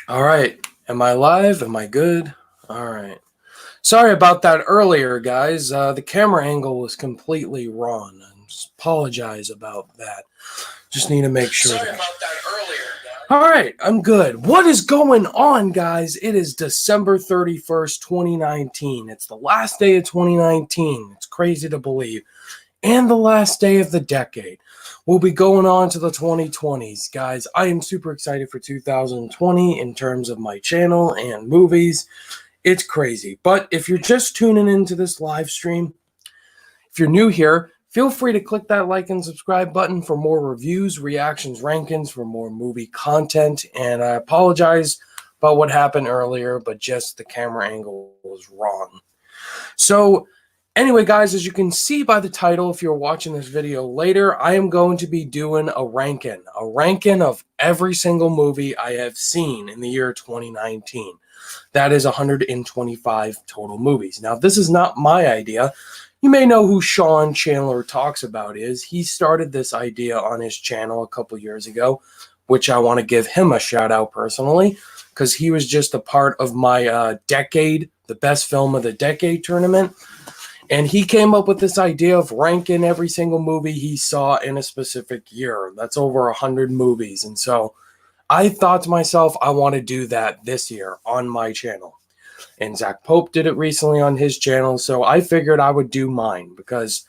All right. Am I live? Am I good? All right. Sorry about that earlier, guys. The camera angle was completely wrong. I apologize about that. Just need to make sure. Sorry about that earlier, guys. All right. I'm good. What is going on, guys? It is December 31st, 2019. It's the last day of 2019. It's crazy to believe. And the last day of the decade. We'll be going on to the 2020s. Guys, I am super excited for 2020 in terms of my channel and movies. It's crazy. But if you're just tuning into this live stream, if you're new here, feel free to click that like and subscribe button for more reviews, reactions, rankings, for more movie content. And I apologize about what happened earlier, but just the camera angle was wrong. So, anyway, guys, as you can see by the title, if you're watching this video later, I am going to be doing a ranking of every single movie I have seen in the year 2019. That is 125 total movies. Now, this is not my idea. You may know who Sean Chandler Talks About is. He started this idea on his channel a couple years ago, which I want to give him a shout out personally, because he was just a part of my decade, the best film of the decade tournament. And he came up with this idea of ranking every single movie he saw in a specific year. That's over 100 movies. And so I thought to myself, I want to do that this year on my channel. And Zach Pope did it recently on his channel. So I figured I would do mine because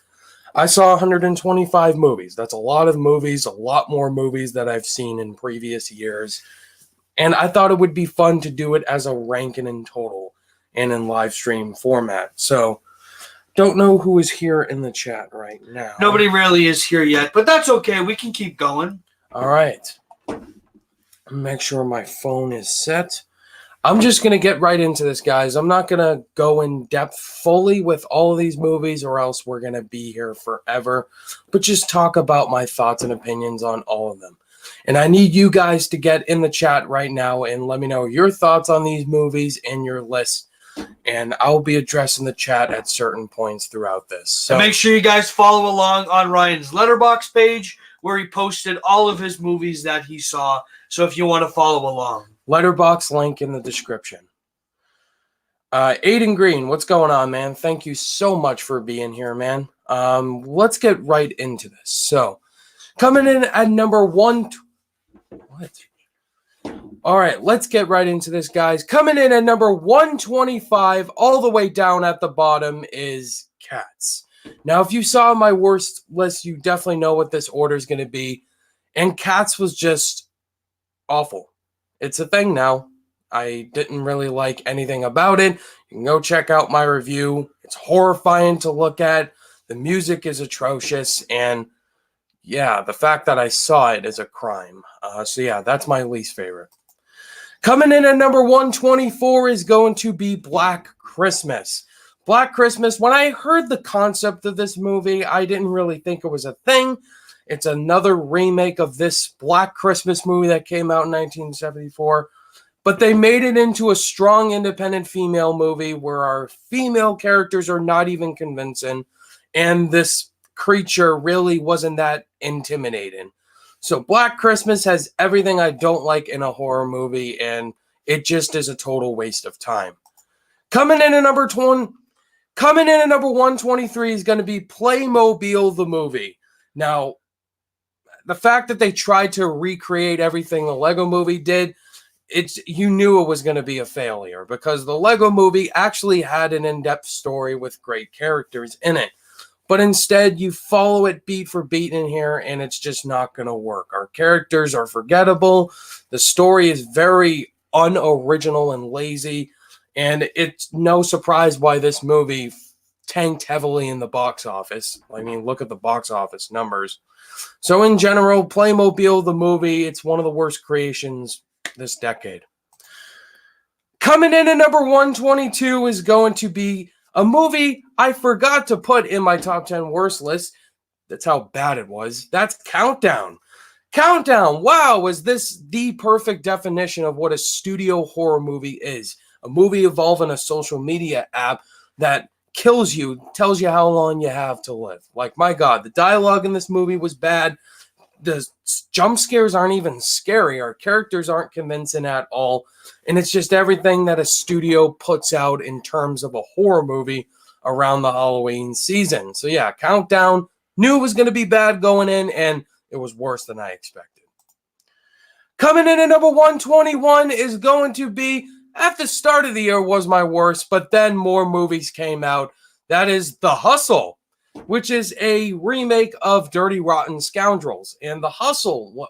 I saw 125 movies. That's a lot of movies, a lot more movies that I've seen in previous years. And I thought it would be fun to do it as a ranking in total and in live stream format. So don't know who is here in the chat right now. Nobody really is here yet, but that's okay. We can keep going. All right. Make sure my phone is set. I'm just going to get right into this, guys. I'm not going to go in depth fully with all of these movies or else we're going to be here forever, but just talk about my thoughts and opinions on all of them. And I need you guys to get in the chat right now and let me know your thoughts on these movies and your list. And I'll be addressing the chat at certain points throughout this. So and make sure you guys follow along on Ryan's Letterboxd page where he posted all of his movies that he saw. So if you want to follow along. Letterboxd link in the description. Aiden Green, what's going on, man? Thank you so much for being here, man. Let's get right into this. So, coming in at number one. What? All right, let's get right into this, guys. Coming in at number 125, all the way down at the bottom, is Cats. Now, if you saw my worst list, you definitely know what this order is going to be. And Cats was just awful. It's a thing now. I didn't really like anything about it. You can go check out my review. It's horrifying to look at. The music is atrocious. And yeah, the fact that I saw it is a crime. So yeah, that's my least favorite. Coming in at number 124 is going to be Black Christmas. Black Christmas, when I heard the concept of this movie, I didn't really think it was a thing. It's another remake of this Black Christmas movie that came out in 1974. But they made it into a strong independent female movie where our female characters are not even convincing. And this creature really wasn't that intimidating. So Black Christmas has everything I don't like in a horror movie, and it just is a total waste of time. Coming in at number 123 is going to be Playmobil the movie. Now, the fact that they tried to recreate everything the Lego movie did, you knew it was going to be a failure because the Lego movie actually had an in-depth story with great characters in it. But instead, you follow it beat for beat in here, and it's just not going to work. Our characters are forgettable. The story is very unoriginal and lazy. And it's no surprise why this movie tanked heavily in the box office. I mean, look at the box office numbers. So in general, Playmobil, the movie, it's one of the worst creations this decade. Coming in at number 122 is going to be a movie I forgot to put in my top 10 worst list. That's how bad it was. That's Countdown. Countdown. Wow, was this the perfect definition of what a studio horror movie is? A movie involving a social media app that kills you, tells you how long you have to live. Like, my God, the dialogue in this movie was bad. the jump scares aren't even scary. Our characters aren't convincing at all. And it's just everything that a studio puts out in terms of a horror movie around the Halloween season. So yeah, Countdown, knew it was going to be bad going in, and it was worse than I expected. Coming in at number 121 is going to be, at the start of the year was my worst, but then more movies came out. That is The Hustle, which is a remake of Dirty Rotten Scoundrels. And The Hustle,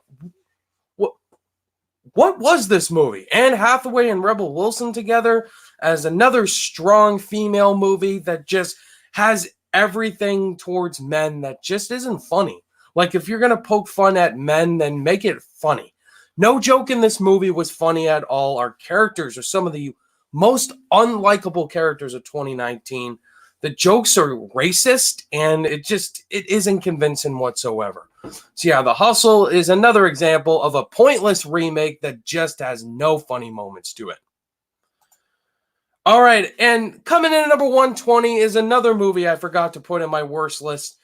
what was this movie? Anne Hathaway and Rebel Wilson together as another strong female movie that just has everything towards men that just isn't funny. Like, if you're going to poke fun at men, then make it funny. No joke in this movie was funny at all. Our characters are some of the most unlikable characters of 2019. The jokes are racist, and it isn't convincing whatsoever. So yeah, The Hustle is another example of a pointless remake that just has no funny moments to it. All right, and coming in at number 120 is another movie I forgot to put in my worst list.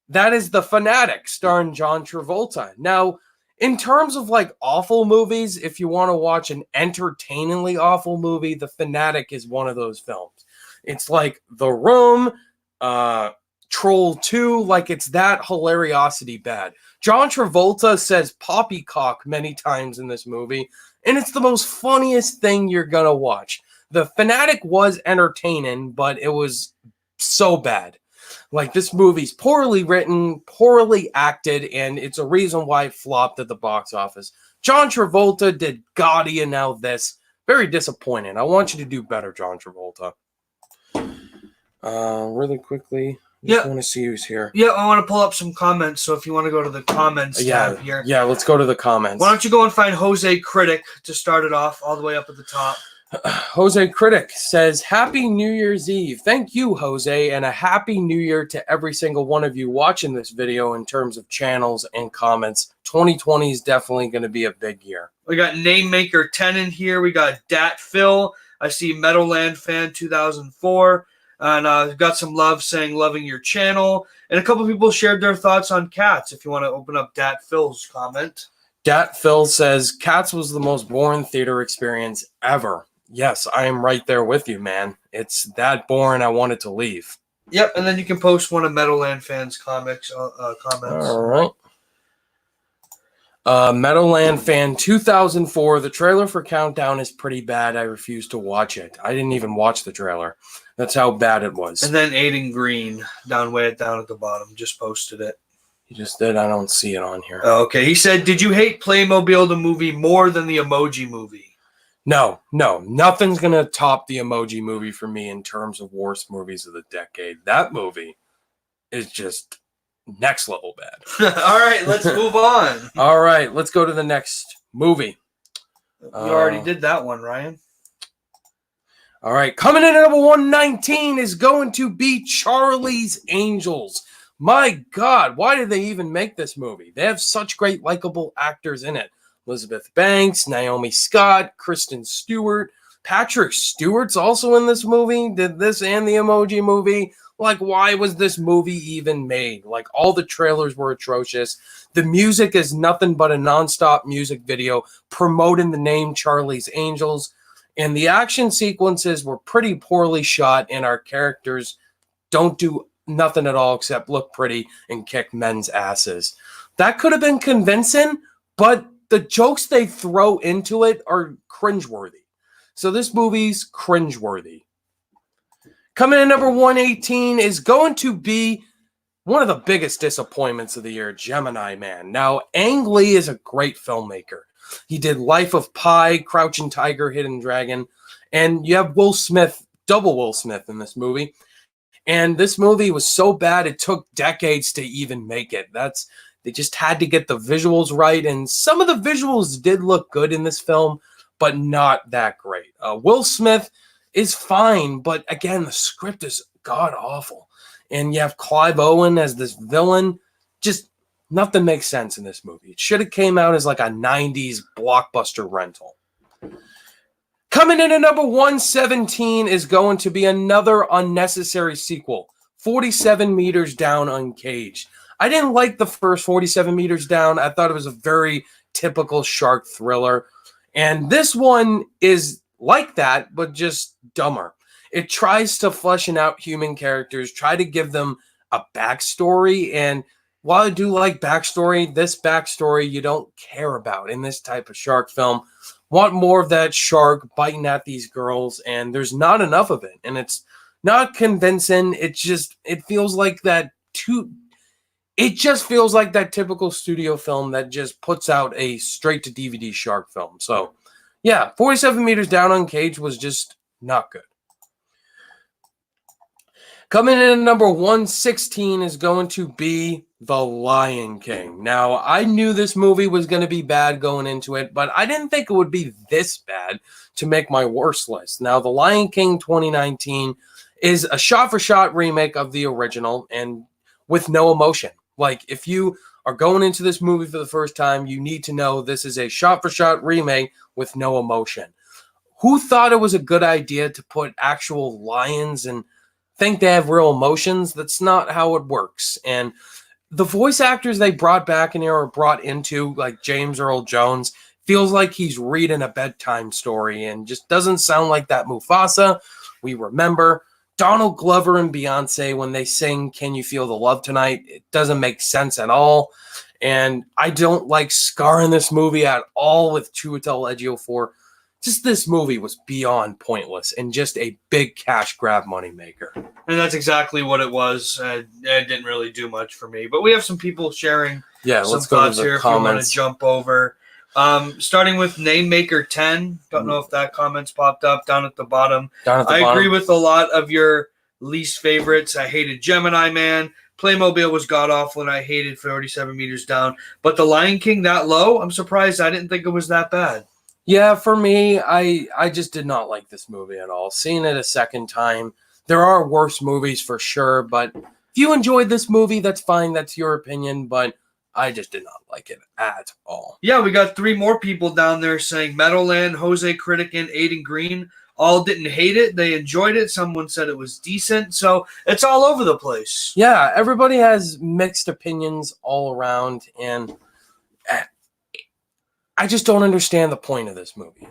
That is The Fanatic, starring John Travolta. Now, in terms of like awful movies, if you want to watch an entertainingly awful movie, The Fanatic is one of those films. It's like The Room, Troll 2, like it's that hilariosity bad. John Travolta says poppycock many times in this movie, and it's the most funniest thing you're gonna watch. The Fanatic was entertaining, but it was so bad. Like, this movie's poorly written, poorly acted, and it's a reason why it flopped at the box office. John Travolta did Gotti and now this. Very disappointing. I want you to do better, John Travolta. Really quickly, I want to see who's here. Yeah, I want to pull up some comments, so if you want to go to the comments tab here. Yeah, let's go to the comments. Why don't you go and find Jose Critic to start it off all the way up at the top. Jose Critic says, Happy New Year's Eve. Thank you, Jose, and a Happy New Year to every single one of you watching this video in terms of channels and comments. 2020 is definitely going to be a big year. We got Name Maker 10 in here. We got Dat Phil. I see Meadowland Fan 2004. And got some love saying loving your channel. And a couple people shared their thoughts on Cats. If you want to open up Dat Phil's comment. Dat Phil says, Cats was the most boring theater experience ever. Yes, I am right there with you, man. It's that boring, I wanted to leave. Yep, and then you can post one of Meadowland Fans' comments. All right. Meadowland Fan 2004. The trailer for Countdown is pretty bad. I refuse to watch it. I didn't even watch the trailer. That's how bad it was. And then Aiden Green, down at the bottom, just posted it. He just did. I don't see it on here. Okay. He said, did you hate Playmobil the movie more than the Emoji Movie? No. Nothing's going to top the Emoji Movie for me in terms of worst movies of the decade. That movie is just next level bad. All right, let's move on. All right, let's go to the next movie. You already did that one, Ryan. All right, coming in at number 119 is going to be Charlie's Angels. My God, why did they even make this movie? They have such great, likable actors in it. Elizabeth Banks, Naomi Scott, Kristen Stewart. Patrick Stewart's also in this movie. Did this and the Emoji Movie. Like, why was this movie even made? Like, all the trailers were atrocious. The music is nothing but a nonstop music video promoting the name Charlie's Angels. And the action sequences were pretty poorly shot, and our characters don't do nothing at all except look pretty and kick men's asses. That could have been convincing, but the jokes they throw into it are cringeworthy. So this movie's cringeworthy. Coming in number 118 is going to be one of the biggest disappointments of the year, Gemini Man. Now, Ang Lee is a great filmmaker. He did Life of Pi, Crouching Tiger, Hidden Dragon, and you have Will Smith, double Will Smith in this movie. And this movie was so bad, it took decades to even make it. They just had to get the visuals right, and some of the visuals did look good in this film, but not that great. Will Smith is fine, but again, the script is god-awful. And you have Clive Owen as this villain. Just nothing makes sense in this movie. It should have came out as like a 90s blockbuster rental. Coming in at number 117 is going to be another unnecessary sequel, 47 Meters Down Uncaged. I didn't like the first 47 meters down. I thought it was a very typical shark thriller. And this one is like that, but just dumber. It tries to fleshing out human characters, try to give them a backstory. And while I do like backstory, this backstory you don't care about in this type of shark film. Want more of that shark biting at these girls, and there's not enough of it. And it's not convincing. It feels like that it just feels like that typical studio film that just puts out a straight to DVD shark film. So, yeah, 47 meters down on Cage was just not good. Coming in at number 116 is going to be The Lion King. Now, I knew this movie was going to be bad going into it, but I didn't think it would be this bad to make my worst list. Now, The Lion King 2019 is a shot-for-shot remake of the original and with no emotion. Like, if you are going into this movie for the first time, you need to know this is a shot-for-shot remake with no emotion. Who thought it was a good idea to put actual lions and think they have real emotions? That's not how it works. And the voice actors they brought back in here or brought into, like James Earl Jones, feels like he's reading a bedtime story and just doesn't sound like that Mufasa we remember. Donald Glover and Beyonce, when they sing Can You Feel the Love Tonight, it doesn't make sense at all. And I don't like Scar in this movie at all with Chiwetel Ejiofor. Just this movie was beyond pointless and just a big cash grab moneymaker. And that's exactly what it was. It didn't really do much for me. But we have some people sharing some thoughts here comments. if you want to jump over. Starting with Namemaker 10. Don't know if that comment's popped up down at the bottom. I agree with a lot of your least favorites. I hated Gemini Man. Playmobil was god-awful, and I hated 47 meters down. But The Lion King that low, I'm surprised. I didn't think it was that bad. Yeah, for me, I just did not like this movie at all. Seeing it a second time, there are worse movies for sure, but if you enjoyed this movie, that's fine. That's your opinion, but I just did not like it at all. Yeah, we got 3 more people down there saying Meadowland, Jose Critic, and Aiden Green all didn't hate it. They enjoyed it. Someone said it was decent. So it's all over the place. Yeah, everybody has mixed opinions all around, and I just don't understand the point of this movie.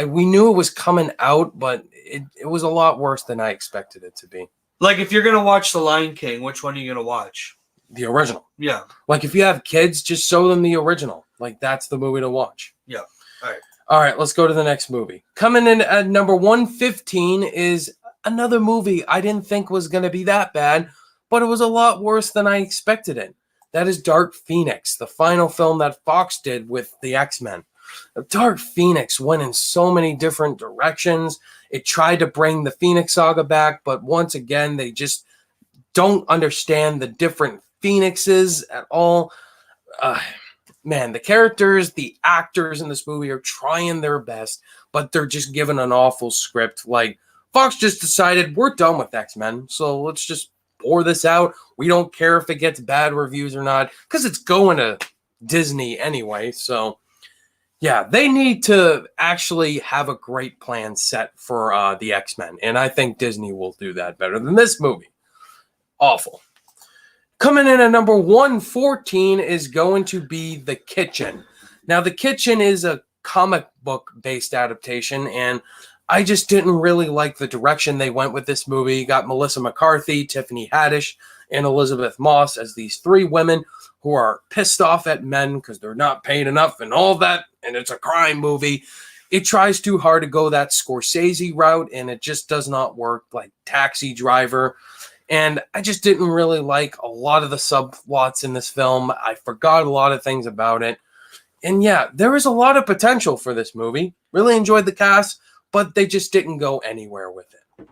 We knew it was coming out, but it was a lot worse than I expected it to be. Like, if you're going to watch The Lion King, which one are you going to watch? The original. Yeah. Like, if you have kids, just show them the original. Like, that's the movie to watch. Yeah. All right, let's go to the next movie. Coming in at number 115 is another movie I didn't think was going to be that bad, but it was a lot worse than I expected it. That is Dark Phoenix, the final film that Fox did with the X-Men. Dark Phoenix went in so many different directions. It tried to bring the Phoenix Saga back, but once again, they just don't understand the different Phoenixes at all. Man, the characters, the actors in this movie are trying their best, but they're just given an awful script. Like, Fox just decided, we're done with X-Men, so let's just pour this out. We don't care if it gets bad reviews or not, because it's going to Disney anyway. So, yeah, they need to actually have a great plan set for the X-Men, and I think Disney will do that better than this movie. Awful. Coming in at number 114 is going to be The Kitchen. Now, The Kitchen is a comic book-based adaptation, and I just didn't really like the direction they went with this movie. You got Melissa McCarthy, Tiffany Haddish, and Elizabeth Moss as these 3 women who are pissed off at men because they're not paid enough and all that, and it's a crime movie. It tries too hard to go that Scorsese route, and it just does not work, like Taxi Driver. And I just didn't really like a lot of the subplots in this film. I forgot a lot of things about it. And yeah, there is a lot of potential for this movie. Really enjoyed the cast, but they just didn't go anywhere with it.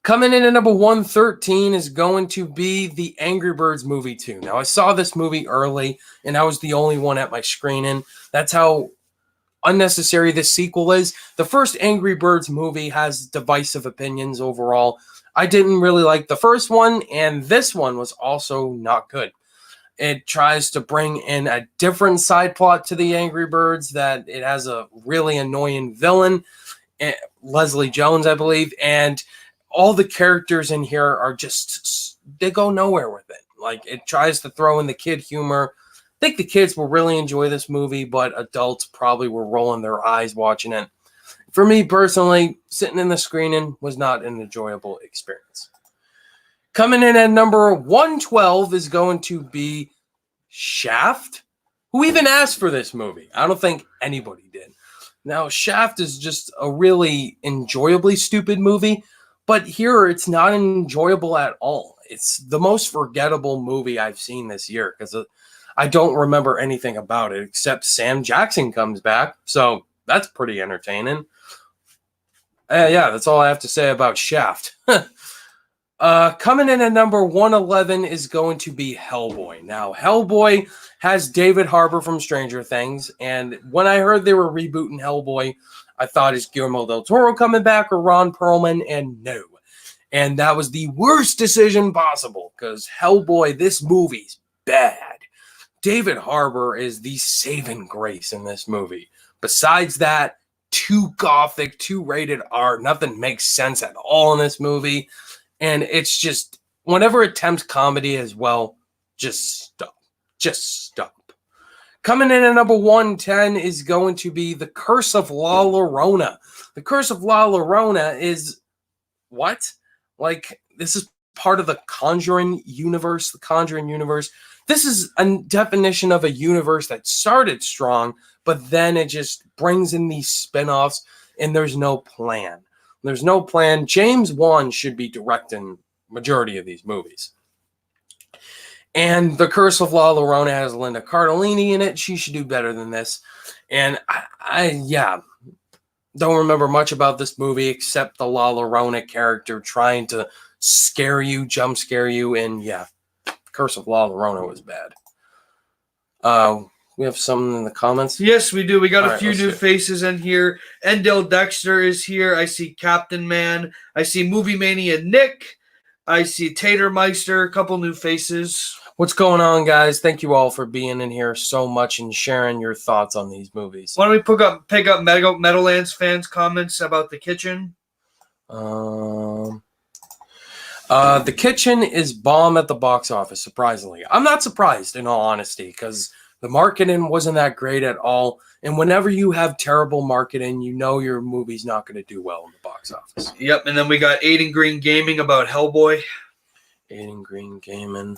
Coming in at number 113 is going to be the Angry Birds movie 2. Now, I saw this movie early, and I was the only one at my screening. That's how unnecessary this sequel is. The first Angry Birds movie has divisive opinions overall. I didn't really like the first one, and this one was also not good. It tries to bring in a different side plot to the Angry Birds, that it has a really annoying villain, Leslie Jones, I believe, and all the characters in here are just they go nowhere with it. Like, it tries to throw in the kid humor. I think the kids will really enjoy this movie, but adults probably were rolling their eyes watching it. For me personally, sitting in the screening was not an enjoyable experience. Coming in at number 112 is going to be Shaft. Who even asked for this movie? I don't think anybody did. Now, Shaft is just a really enjoyably stupid movie, but here it's not enjoyable at all. It's the most forgettable movie I've seen this year because I don't remember anything about it except Sam Jackson comes back, so that's pretty entertaining. Yeah, that's all I have to say about Shaft. Coming in at number 111 is going to be Hellboy. Now, Hellboy has David Harbour from Stranger Things, and when I heard they were rebooting Hellboy, I thought, is Guillermo del Toro coming back or Ron Perlman? And no. And that was the worst decision possible, because Hellboy, this movie's bad. David Harbour is the saving grace in this movie. Besides that, too gothic, too rated R. Nothing makes sense at all in this movie. And it's just, whenever it attempts comedy as well, just stop. Just stop. Coming in at number 110 is going to be The Curse of La Llorona. The Curse of La Llorona is what? Like, this is part of the Conjuring universe. The Conjuring universe. This is a definition of a universe that started strong, but then it just brings in these spin-offs, and there's no plan. There's no plan. James Wan should be directing majority of these movies. And The Curse of La Llorona has Linda Cardellini in it. She should do better than this. And I don't remember much about this movie except the La Llorona character trying to scare you, jump scare you. And yeah, Curse of La Llorona was bad. We have some in the comments. Yes, we do. We got All a right, few new faces in here. Endell Dexter is here. I see Captain Man. I see Movie Mania Nick. I see Tatermeister. A couple new faces. What's going on, guys? Thank you all for being in here so much and sharing your thoughts on these movies. Why don't we pick up Meadowlands fans' comments about The Kitchen? The Kitchen is bomb at the box office, surprisingly. I'm not surprised, in all honesty, because the marketing wasn't that great at all. And whenever you have terrible marketing, you know your movie's not going to do well in the box office. Yep, and then we got Aiden Green Gaming about Hellboy. Aiden Green Gaming.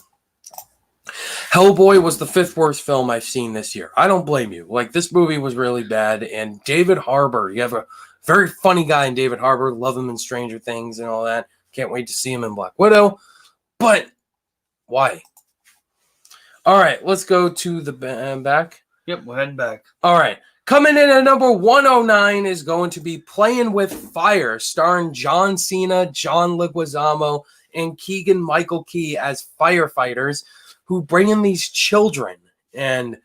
Hellboy was the 5th worst film I've seen this year. I don't blame you. Like, this movie was really bad. And David Harbour, you have a very funny guy in David Harbour. Love him in Stranger Things and all that. Can't wait to see him in Black Widow. But why? All right, let's go to the back. Yep, we're heading back. All right. Coming in at number 109 is going to be Playing with Fire, starring John Cena, John Leguizamo, and Keegan-Michael Key as firefighters who bring in these children. And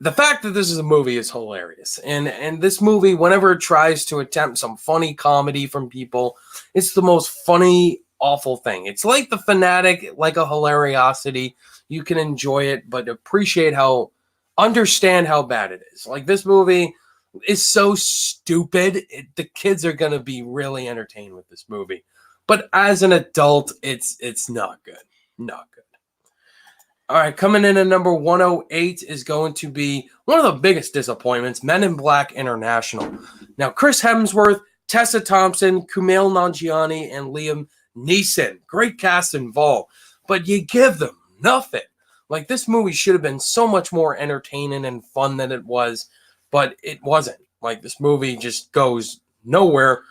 the fact that this is a movie is hilarious. And this movie, whenever it tries to attempt some funny comedy from people, it's the most funny, awful thing. It's like The Fanatic, like a hilariosity. You can enjoy it, but understand how bad it is. Like, this movie is so stupid. The kids are going to be really entertained with this movie. But as an adult, it's not good. Not good. All right, coming in at number 108 is going to be one of the biggest disappointments, Men in Black International. Now, Chris Hemsworth, Tessa Thompson, Kumail Nanjiani, and Liam Neeson. Great cast involved, but you give them nothing. Like, this movie should have been so much more entertaining and fun than it was, but it wasn't. Like, this movie just goes nowhere.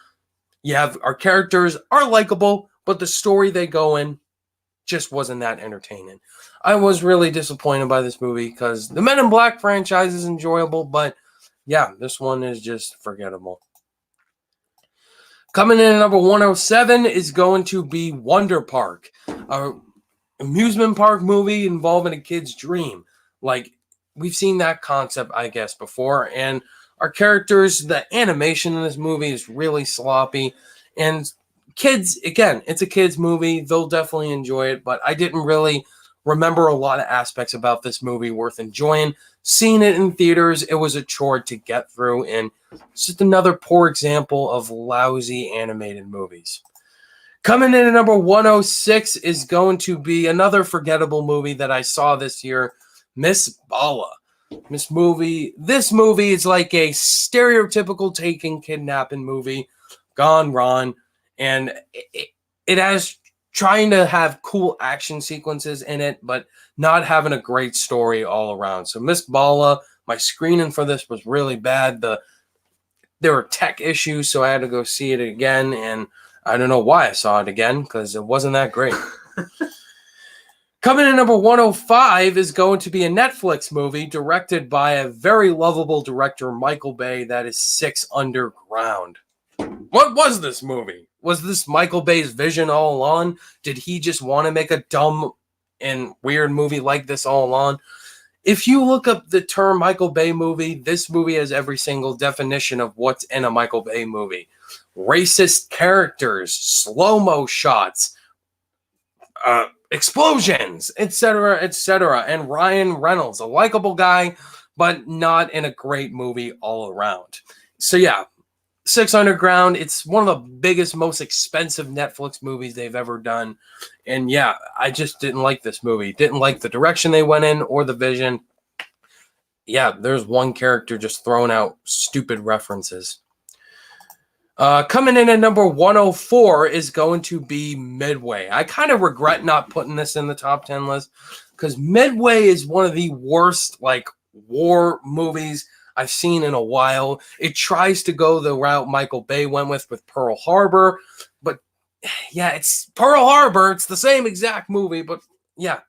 Our characters are likable, but the story they go in just wasn't that entertaining. I was really disappointed by this movie because the Men in Black franchise is enjoyable, but yeah, this one is just forgettable. Coming in at number 107 is going to be Wonder Park, an amusement park movie involving a kid's dream. Like, we've seen that concept, I guess, before, and our characters, the animation in this movie is really sloppy, and kids, again, it's a kid's movie. They'll definitely enjoy it, but I didn't really remember a lot of aspects about this movie worth enjoying. Seeing it in theaters, it was a chore to get through, and it's just another poor example of lousy animated movies. Coming in at number 106 is going to be another forgettable movie that I saw this year, Miss Bala. This movie is like a stereotypical taken kidnapping movie gone wrong, and it has trying to have cool action sequences in it, but not having a great story all around. So Miss Bala, my screening for this was really bad. There were tech issues, so I had to go see it again, and I don't know why I saw it again, because it wasn't that great. Coming in number 105 is going to be a Netflix movie directed by a very lovable director, Michael Bay, that is Six Underground. What was this movie? Was this Michael Bay's vision all along? Did he just want to make a dumb and weird movie like this all along? If you look up the term Michael Bay movie, this movie has every single definition of what's in a Michael Bay movie. Racist characters, slow-mo shots, explosions, etc., etc. And Ryan Reynolds, a likable guy, but not in a great movie all around. So yeah, Six Underground, it's one of the biggest, most expensive Netflix movies they've ever done. And yeah, I just didn't like this movie. Didn't like the direction they went in or the vision. Yeah, there's one character just throwing out stupid references. Coming in at number 104 is going to be Midway. I kind of regret not putting this in the top 10 list because Midway is one of the worst war movies I've seen in a while. It tries to go the route Michael Bay went with Pearl Harbor, but yeah, it's Pearl Harbor. It's the same exact movie, but yeah,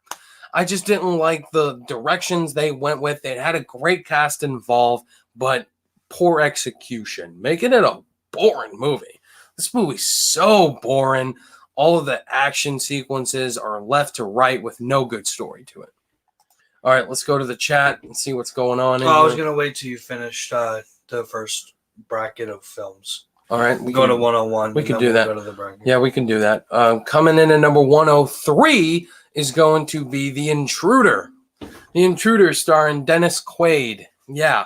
I just didn't like the directions they went with. It had a great cast involved, but poor execution, making it a boring movie. This movie's so boring. All of the action sequences are left to right with no good story to it. All right, let's go to the chat and see what's going on. I was going to wait till you finished the first bracket of films. All right. We go to 101. We can do that. Go to the bracket. Yeah, we can do that. Coming in at number 103 is going to be The Intruder. The Intruder starring Dennis Quaid. Yeah.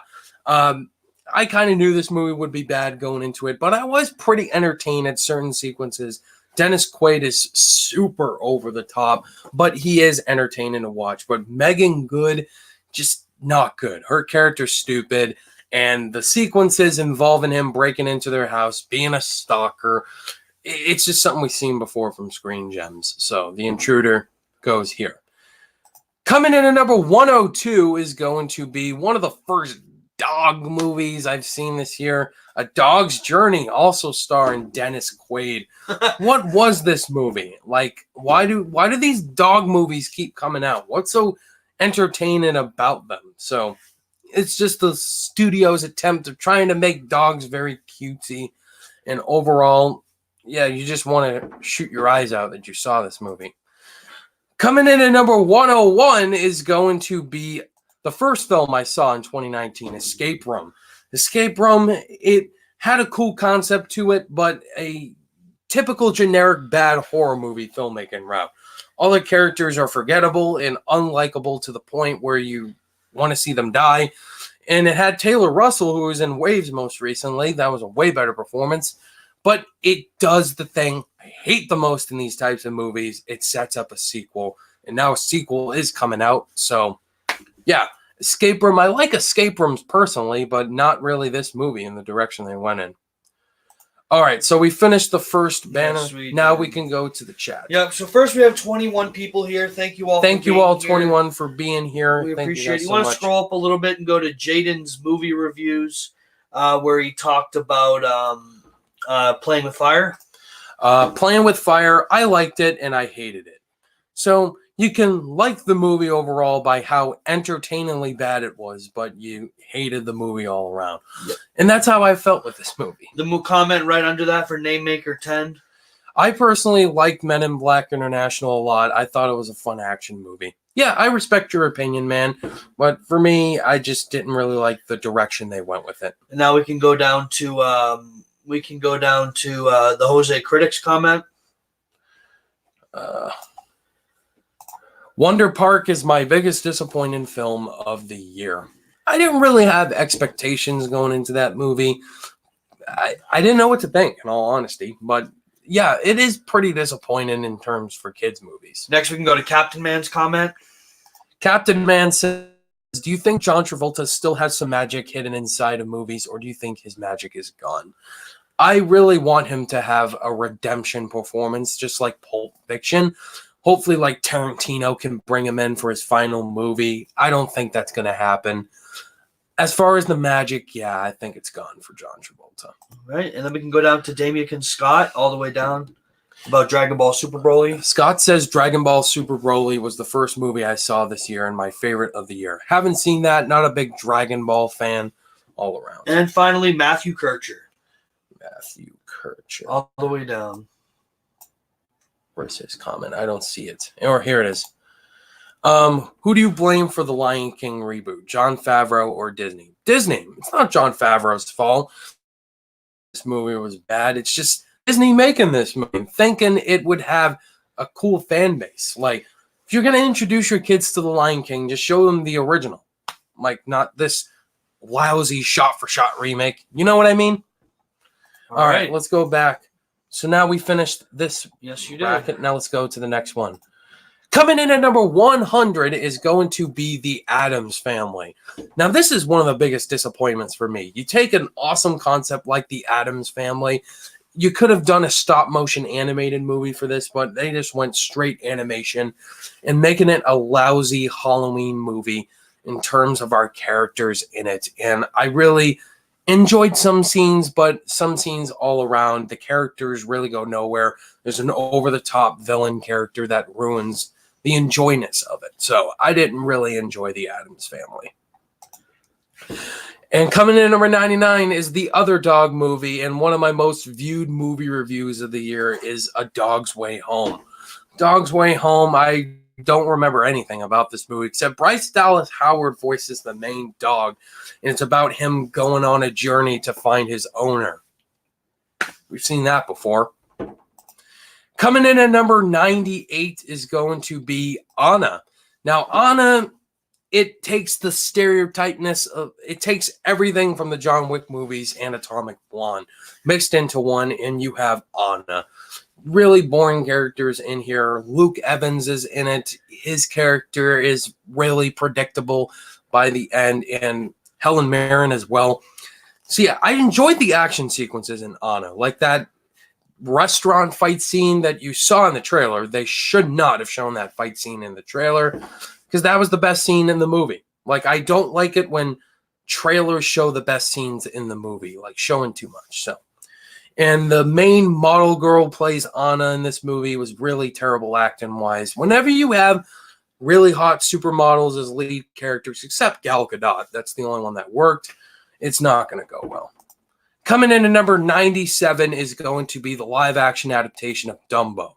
I kind of knew this movie would be bad going into it, but I was pretty entertained at certain sequences. Dennis Quaid is super over the top, but he is entertaining to watch. But Megan Good, just not good. Her character's stupid, and the sequences involving him breaking into their house, being a stalker, it's just something we've seen before from Screen Gems. So The Intruder goes here. Coming in at number 102 is going to be one of the first dog movies I've seen this year. A Dog's Journey, also starring Dennis Quaid. What was this movie? Why do these dog movies keep coming out? What's so entertaining about them? So it's just the studio's attempt of trying to make dogs very cutesy, and overall, yeah, you just want to shoot your eyes out that you saw this movie. Coming in at number 101 is going to be the first film I saw in 2019, Escape Room. Escape Room, it had a cool concept to it, but a typical generic bad horror movie filmmaking route. All the characters are forgettable and unlikable to the point where you want to see them die. And it had Taylor Russell, who was in Waves most recently. That was a way better performance. But it does the thing I hate the most in these types of movies. It sets up a sequel. And now a sequel is coming out. So yeah, Escape Room. I like Escape Rooms personally, but not really this movie in the direction they went in. All right, so we finished the first banner. Yes, now we can go to the chat. Yep. So first we have 21 people here. Thank you all. Thank you all, 21, for being here. We Thank appreciate it. You so want to much. scroll up a little bit and go to Jaden's movie reviews, where he talked about Playing with Fire. Playing with Fire, I liked it and I hated it. So you can like the movie overall by how entertainingly bad it was, but you hated the movie all around. Yep. And that's how I felt with this movie. The comment right under that for Namemaker 10. I personally liked Men in Black International a lot. I thought it was a fun action movie. Yeah, I respect your opinion, man. But for me, I just didn't really like the direction they went with it. And now we can go down to the Jose Critics comment. Wonder Park is my biggest disappointing film of the year. I didn't really have expectations going into that movie. I didn't know what to think, in all honesty. But yeah, it is pretty disappointing in terms for kids movies. Next, we can go to Captain Man's comment. Captain Man says, do you think John Travolta still has some magic hidden inside of movies, or do you think his magic is gone? I really want him to have a redemption performance, just like Pulp Fiction. Hopefully, like Tarantino can bring him in for his final movie. I don't think that's going to happen. As far as the magic, yeah, I think it's gone for John Travolta. Right, and then we can go down to Damian Scott, all the way down about Dragon Ball Super Broly. Scott says Dragon Ball Super Broly was the first movie I saw this year and my favorite of the year. Haven't seen that. Not a big Dragon Ball fan all around. And finally, Matthew Kircher. Matthew Kircher. All the way down. Where's his comment? I don't see it. Or here it is. Who do you blame for the Lion King reboot? Jon Favreau or Disney? Disney. It's not Jon Favreau's fault. This movie was bad. It's just Disney making this movie, thinking it would have a cool fan base. Like, if you're going to introduce your kids to the Lion King, just show them the original. Like, not this lousy shot-for-shot remake. You know what I mean? All right, let's go back. So now we finished this bracket. Now let's go to the next one. Coming in at number 100 is going to be The Addams Family. Now, this is one of the biggest disappointments for me. You take an awesome concept like The Addams Family. You could have done a stop-motion animated movie for this, but they just went straight animation and making it a lousy Halloween movie in terms of our characters in it. And I really enjoyed some scenes, but some scenes all around, the characters really go nowhere. There's an over-the-top villain character that ruins the enjoyness of it. So I didn't really enjoy The Addams Family. And coming in at number 99 is The Other Dog movie, and one of my most viewed movie reviews of the year is A Dog's Way Home. Dog's Way Home, I don't remember anything about this movie except Bryce Dallas Howard voices the main dog, and it's about him going on a journey to find his owner. We've seen that before. Coming in at number 98 is going to be Anna. Now, Anna, it takes the stereotypeness of, it takes everything from the John Wick movies and Atomic Blonde mixed into one, and you have Anna. Really boring characters in here. Luke Evans is in it. His character is really predictable by the end, and Helen Mirren as well. So yeah, I enjoyed the action sequences in Anna, like that restaurant fight scene that you saw in the trailer. They should not have shown that fight scene in the trailer because that was the best scene in the movie. Like, I don't like it when trailers show the best scenes in the movie, like showing too much. So, and the main model girl plays Anna in this movie was really terrible acting wise. Whenever you have really hot supermodels as lead characters, except Gal Gadot, that's the only one that worked, it's not going to go well. Coming in at number 97 is going to be the live-action adaptation of Dumbo.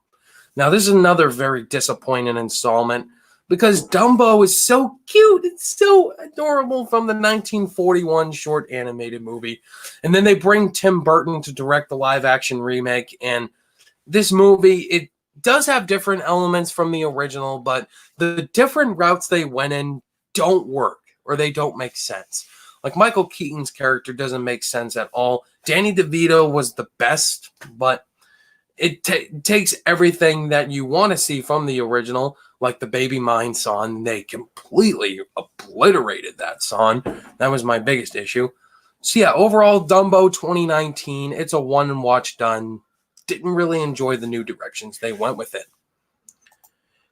Now, this is another very disappointing installment because Dumbo is so cute. It's so adorable from the 1941 short animated movie. And then they bring Tim Burton to direct the live-action remake. And this movie, it does have different elements from the original, but the different routes they went in don't work or they don't make sense. Like, Michael Keaton's character doesn't make sense at all. Danny DeVito was the best, but it takes everything that you want to see from the original, like the Baby Mine song. They completely obliterated that song. That was my biggest issue. So yeah, overall, Dumbo 2019, it's a one and watch done. Didn't really enjoy the new directions they went with it.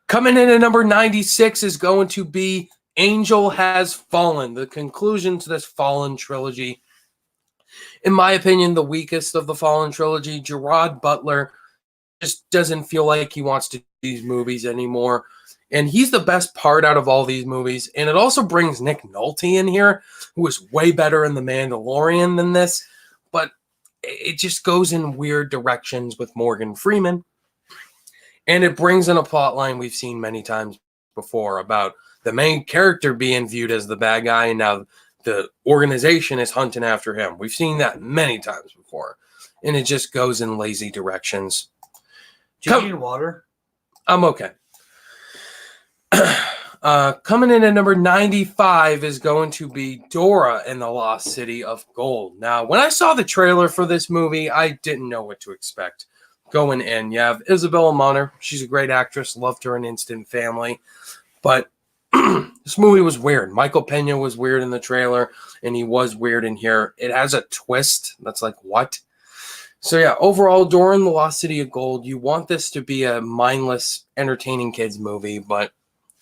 Coming in at number 96 is going to be Angel Has Fallen, the conclusion to this Fallen trilogy. In my opinion, the weakest of the Fallen trilogy. Gerard Butler just doesn't feel like he wants to do these movies anymore. And he's the best part out of all these movies. And it also brings Nick Nolte in here, who is way better in The Mandalorian than this. But it just goes in weird directions with Morgan Freeman. And it brings in a plot line we've seen many times before about the main character being viewed as the bad guy, and now the organization is hunting after him. We've seen that many times before, and it just goes in lazy directions. Do you need water? I'm okay. Coming in at number 95 is going to be Dora and the Lost City of Gold. Now, when I saw the trailer for this movie, I didn't know what to expect. going in. You have Isabella Munner. She's a great actress. Loved her in Instant Family. But this movie was weird. Michael Pena was weird in the trailer, and he was weird in here. It has a twist that's like, what? So yeah, overall, Dora and the Lost City of Gold, you want this to be a mindless, entertaining kids movie, but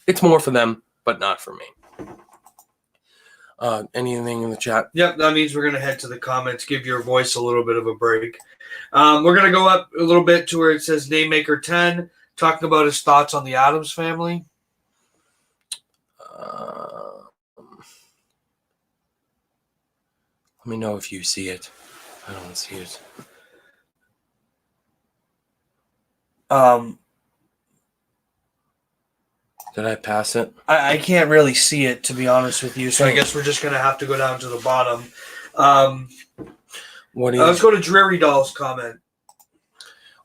it's more for them, but not for me. Anything in the chat? Yep, that means we're going to head to the comments, give your voice a little bit of a break. We're going to go up a little bit to where it says Name-Maker 10, talking about his thoughts on the Addams Family. Let me know if you see it. I don't see it. Did I pass it? I can't really see it, to be honest with you, so I guess we're just going to have to go down to the bottom. Let's go to Dreary Doll's comment.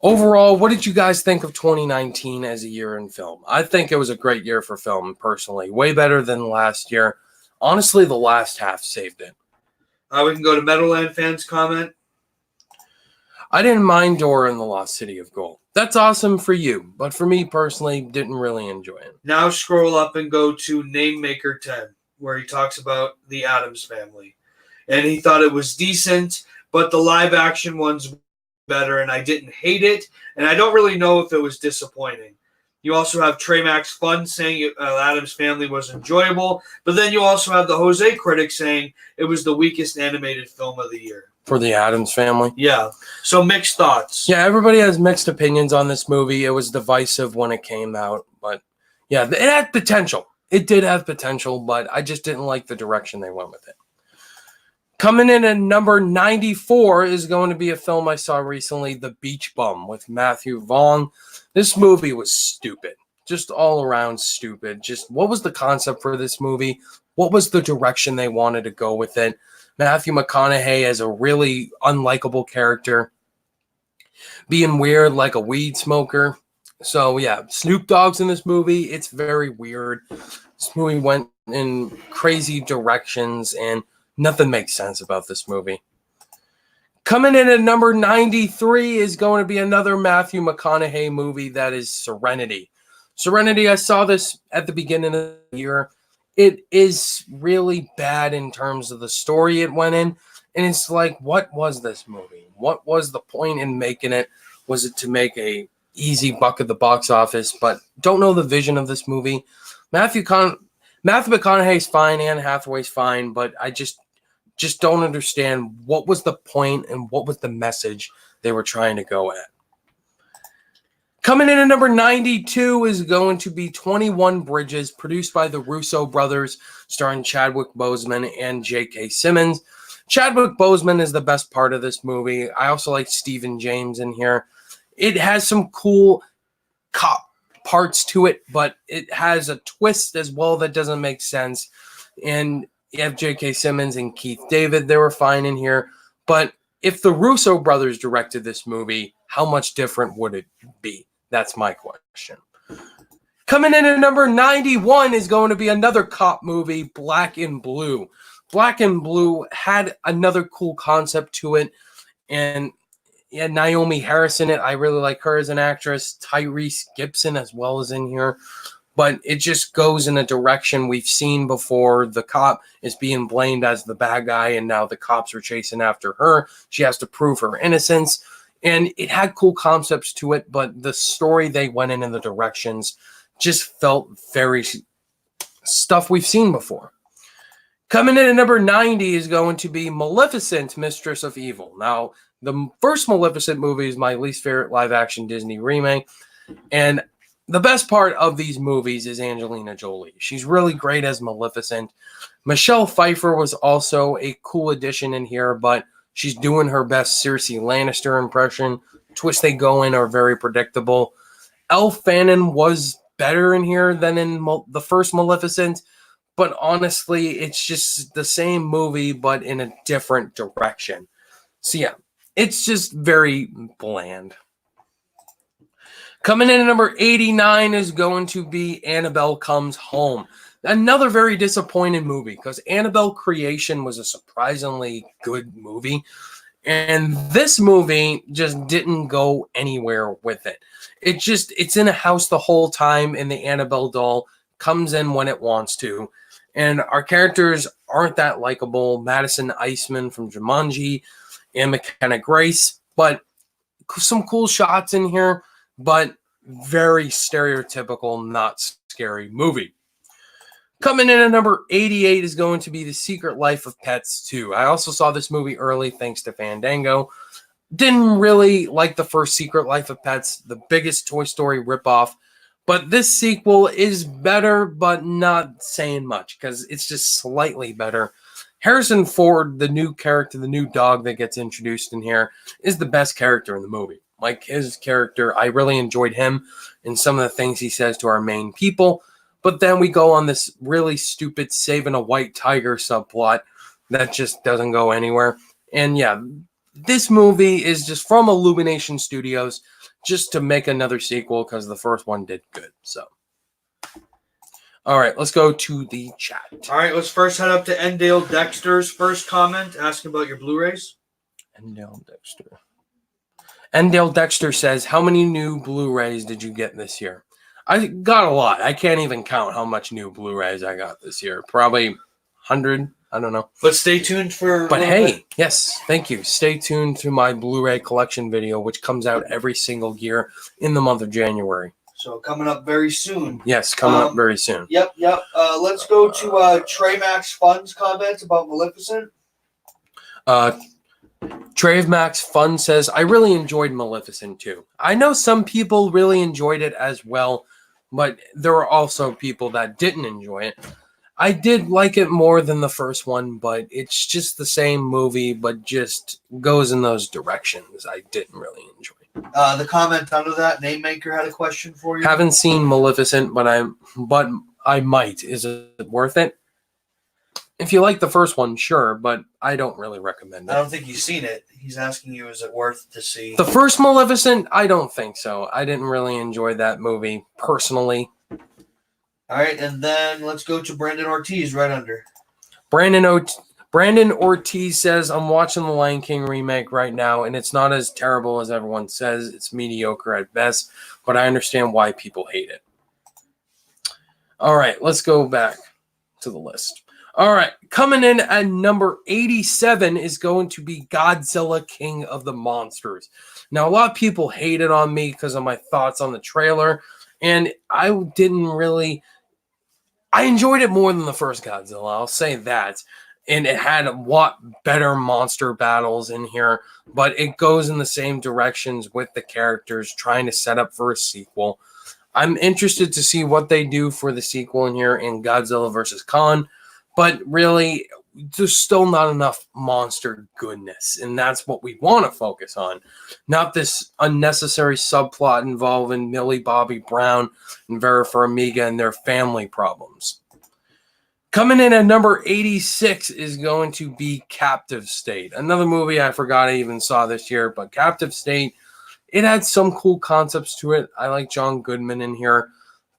Overall, what did you guys think of 2019 as a year in film? I think it was a great year for film, personally. Way better than last year. Honestly, the last half saved it. We can go to Meadowland Fans comment. I didn't mind Dora and the Lost City of Gold. That's awesome for you, but for me personally, didn't really enjoy it. Now scroll up and go to Name-Maker 10, where he talks about the Addams Family. And he thought it was decent, but the live action one's better, and I didn't hate it, and I don't really know if it was disappointing. You also have Trey Max Fun saying Addams Family was enjoyable, but then you also have the Jose critic saying it was the weakest animated film of the year. For the Addams Family? Yeah. So mixed thoughts. Yeah, everybody has mixed opinions on this movie. It was divisive when it came out, but yeah, it had potential. It did have potential, but I just didn't like the direction they went with it. Coming in at number 94 is going to be a film I saw recently, The Beach Bum, with Matthew Vaughn. This movie was stupid. Just all around stupid. Just what was the concept for this movie? What was the direction they wanted to go with it? Matthew McConaughey as a really unlikable character. Being weird like a weed smoker. So yeah, Snoop Dogg's in this movie. It's very weird. This movie went in crazy directions and nothing makes sense about this movie. Coming in at number 93 is going to be another Matthew McConaughey movie, that is Serenity. Serenity, I saw this at the beginning of the year. It is really bad in terms of the story it went in. And it's like, what was this movie? What was the point in making it? Was it to make a easy buck at the box office? But don't know the vision of this movie. Matthew McConaughey's fine, Anne Hathaway's fine, but I just don't understand what was the point and what was the message they were trying to go at. Coming in at number 92 is going to be 21 Bridges, produced by the Russo brothers, starring Chadwick Boseman and J.K. Simmons. Chadwick Boseman is the best part of this movie. I also like Stephen James in here. It has some cool cop parts to it, but it has a twist as well that doesn't make sense. And you have J.K. Simmons and Keith David. They were fine in here. But if the Russo brothers directed this movie, how much different would it be? That's my question. Coming in at number 91 is going to be another cop movie, Black and Blue. Black and Blue had another cool concept to it. And yeah, Naomi Harris in it. I really like her as an actress. Tyrese Gibson as well as in here. But it just goes in a direction we've seen before. The cop is being blamed as the bad guy, and now the cops are chasing after her. She has to prove her innocence. And it had cool concepts to it, but the story they went in and the directions just felt very stuff we've seen before. Coming in at number 90 is going to be Maleficent, Mistress of Evil. Now, the first Maleficent movie is my least favorite live-action Disney remake, and the best part of these movies is Angelina Jolie. She's really great as Maleficent. Michelle Pfeiffer was also a cool addition in here, but she's doing her best Cersei Lannister impression. Twists they go in are very predictable. Elle Fanning was better in here than in the first Maleficent, but honestly, it's just the same movie, but in a different direction. So yeah, it's just very bland. Coming in at number 89 is going to be Annabelle Comes Home. Another very disappointing movie because Annabelle Creation was a surprisingly good movie. And this movie just didn't go anywhere with it. It's in a house the whole time, and the Annabelle doll comes in when it wants to. And our characters aren't that likable. Madison Iceman from Jumanji and McKenna Grace, but some cool shots in here, but very stereotypical, not scary movie. Coming in at number 88 is going to be The Secret Life of Pets 2. I also saw this movie early thanks to Fandango. Didn't really like the first Secret Life of Pets, the biggest Toy Story ripoff. But this sequel is better, but not saying much because it's just slightly better. Harrison Ford, the new character, the new dog that gets introduced in here, is the best character in the movie. Like his character, I really enjoyed him and some of the things he says to our main people. But then we go on this really stupid saving a white tiger subplot that just doesn't go anywhere. And yeah, this movie is just from Illumination Studios just to make another sequel because the first one did good. So, all right, let's go to the chat. All right, let's first head up to Endale Dexter's first comment asking about your Blu-rays. Endale Dexter says, how many new Blu-rays did you get this year? I got a lot. I can't even count how much new Blu-rays I got this year. Probably 100. I don't know. But stay tuned for... But hey, yes, thank you. Stay tuned to my Blu-ray collection video, which comes out every single year in the month of January. So coming up very soon. Yes, coming up very soon. Yep. Let's go to Trey Max Fun's comments about Maleficent. Trey Max Fun says, I really enjoyed Maleficent too. I know some people really enjoyed it as well, but there were also people that didn't enjoy it. I did like it more than the first one, but it's just the same movie, but just goes in those directions I didn't really enjoy. The comment under that, Name Maker had a question for you. Haven't seen Maleficent, but I might. Is it worth it? If you like the first one, sure, but I don't really recommend it. I don't think you've seen it. He's asking you, is it worth to see? The first Maleficent, I don't think so. I didn't really enjoy that movie personally. All right, and then let's go to Brandon Ortiz right under. Brandon Ortiz says, I'm watching the Lion King remake right now, and it's not as terrible as everyone says. It's mediocre at best, but I understand why people hate it. All right, let's go back to the list. All right, coming in at number 87 is going to be Godzilla King of the Monsters. Now, a lot of people hated on me because of my thoughts on the trailer, and I enjoyed it more than the first Godzilla, I'll say that. And it had a lot better monster battles in here, but it goes in the same directions with the characters trying to set up for a sequel. I'm interested to see what they do for the sequel in here in Godzilla vs. Kong. But really, there's still not enough monster goodness, and that's what we want to focus on. Not this unnecessary subplot involving Millie Bobby Brown and Vera Farmiga and their family problems. Coming in at number 86 is going to be Captive State. Another movie I forgot I even saw this year, but Captive State, it had some cool concepts to it. I like John Goodman in here,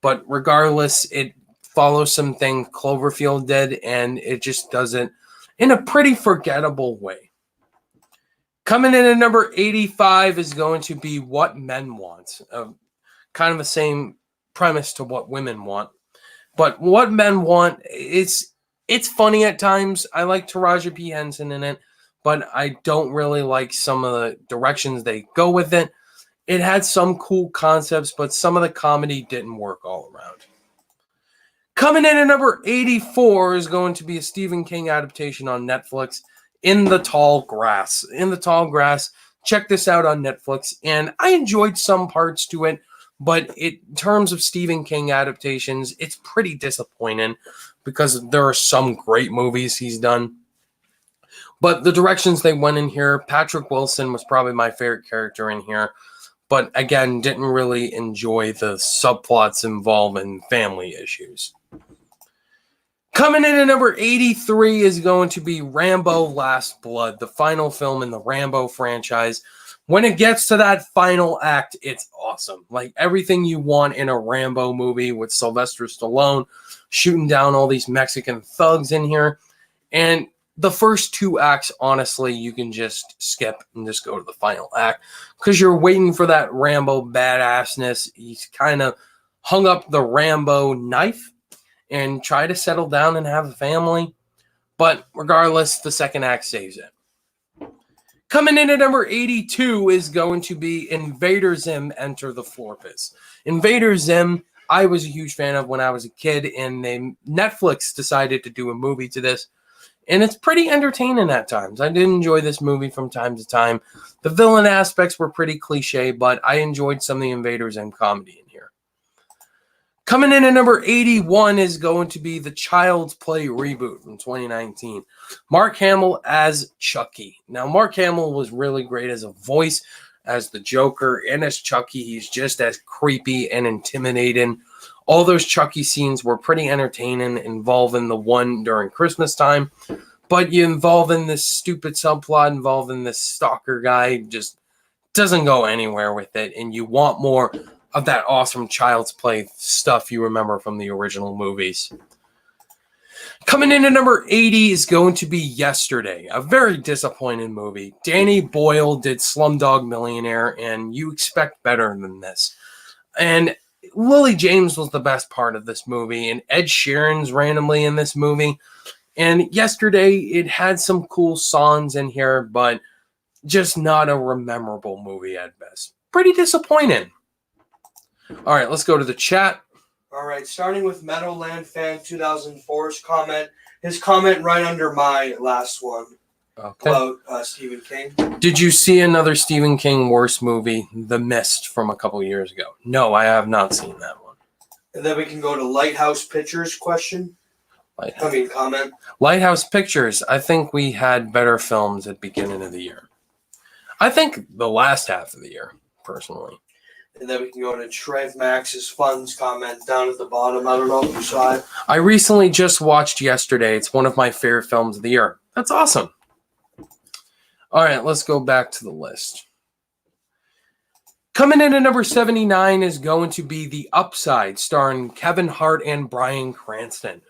but regardless, it follow something Cloverfield did, and it just does it in a pretty forgettable way. Coming in at number 85 is going to be What Men Want. Kind of the same premise to What Women Want. But What Men Want, it's funny at times. I like Taraji P. Henson in it, but I don't really like some of the directions they go with it. It had some cool concepts, but some of the comedy didn't work all around. Coming in at number 84 is going to be a Stephen King adaptation on Netflix, In the Tall Grass. In the Tall Grass, check this out on Netflix, and I enjoyed some parts to it, but in terms of Stephen King adaptations, it's pretty disappointing because there are some great movies he's done. But the directions they went in here, Patrick Wilson was probably my favorite character in here, but again, didn't really enjoy the subplots involving family issues. Coming in at number 83 is going to be Rambo Last Blood, the final film in the Rambo franchise. When it gets to that final act, it's awesome. Like everything you want in a Rambo movie with Sylvester Stallone shooting down all these Mexican thugs in here. And the first two acts, honestly, you can just skip and just go to the final act because you're waiting for that Rambo badassness. He's kind of hung up the Rambo knife and try to settle down and have a family. But regardless, the second act saves it. Coming in at number 82 is going to be Invader Zim Enter the Florpus. Invader Zim, I was a huge fan of when I was a kid, and Netflix decided to do a movie to this. And it's pretty entertaining at times. I did enjoy this movie from time to time. The villain aspects were pretty cliche, but I enjoyed some of the Invader Zim comedy in here. Coming in at number 81 is going to be the Child's Play reboot from 2019. Mark Hamill as Chucky. Now, Mark Hamill was really great as a voice, as the Joker, and as Chucky. He's just as creepy and intimidating. All those Chucky scenes were pretty entertaining, involving the one during Christmas time. But you involve in this stupid subplot, involving this stalker guy, just doesn't go anywhere with it. And you want more of that awesome Child's Play stuff you remember from the original movies. Coming in at number 80 is going to be Yesterday, a very disappointing movie. Danny Boyle did Slumdog Millionaire, and you expect better than this. And Lily James was the best part of this movie, and Ed Sheeran's randomly in this movie. And Yesterday, it had some cool songs in here, but just not a memorable movie at best. Pretty disappointing. All right, let's go to the chat. All right, starting with Meadowland Fan 2004's comment. His comment right under my last one about Stephen King. Did you see another Stephen King worst movie, The Mist, from a couple years ago? No, I have not seen that one. And then we can go to Lighthouse Pictures question. Comment. Lighthouse Pictures. I think we had better films at the beginning of the year. I think the last half of the year, personally. And then we can go to Trev Max's Funds comment down at the bottom. I don't know if you saw it. I recently just watched Yesterday. It's one of my favorite films of the year. That's awesome. All right, let's go back to the list. Coming in at number 79 is going to be The Upside, starring Kevin Hart and Bryan Cranston.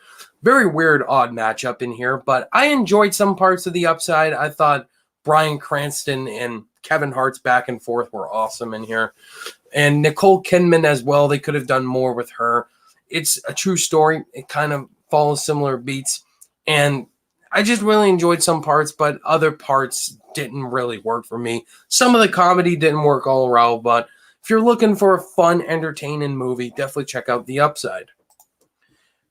Very weird, odd matchup in here, but I enjoyed some parts of The Upside. I thought Bryan Cranston and Kevin Hart's back and forth were awesome in here. And Nicole Kidman as well. They could have done more with her. It's a true story. It kind of follows similar beats. And I just really enjoyed some parts, but other parts didn't really work for me. Some of the comedy didn't work all around, but if you're looking for a fun, entertaining movie, definitely check out The Upside.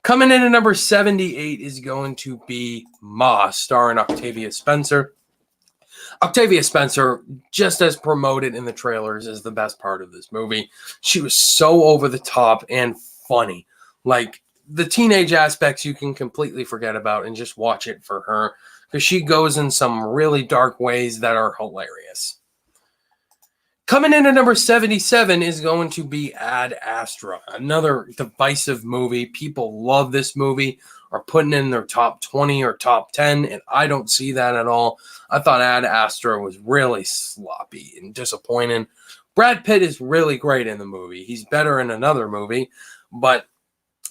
Coming in at number 78 is going to be Ma, starring Octavia Spencer. Octavia Spencer, just as promoted in the trailers, is the best part of this movie. She was so over the top and funny. Like, the teenage aspects you can completely forget about and just watch it for her, because she goes in some really dark ways that are hilarious. Coming in at number 77 is going to be Ad Astra, another divisive movie. People love this movie, are putting in their top 20 or top 10, and I don't see that at all. I thought Ad Astra was really sloppy and disappointing. Brad Pitt is really great in the movie. He's better in another movie, but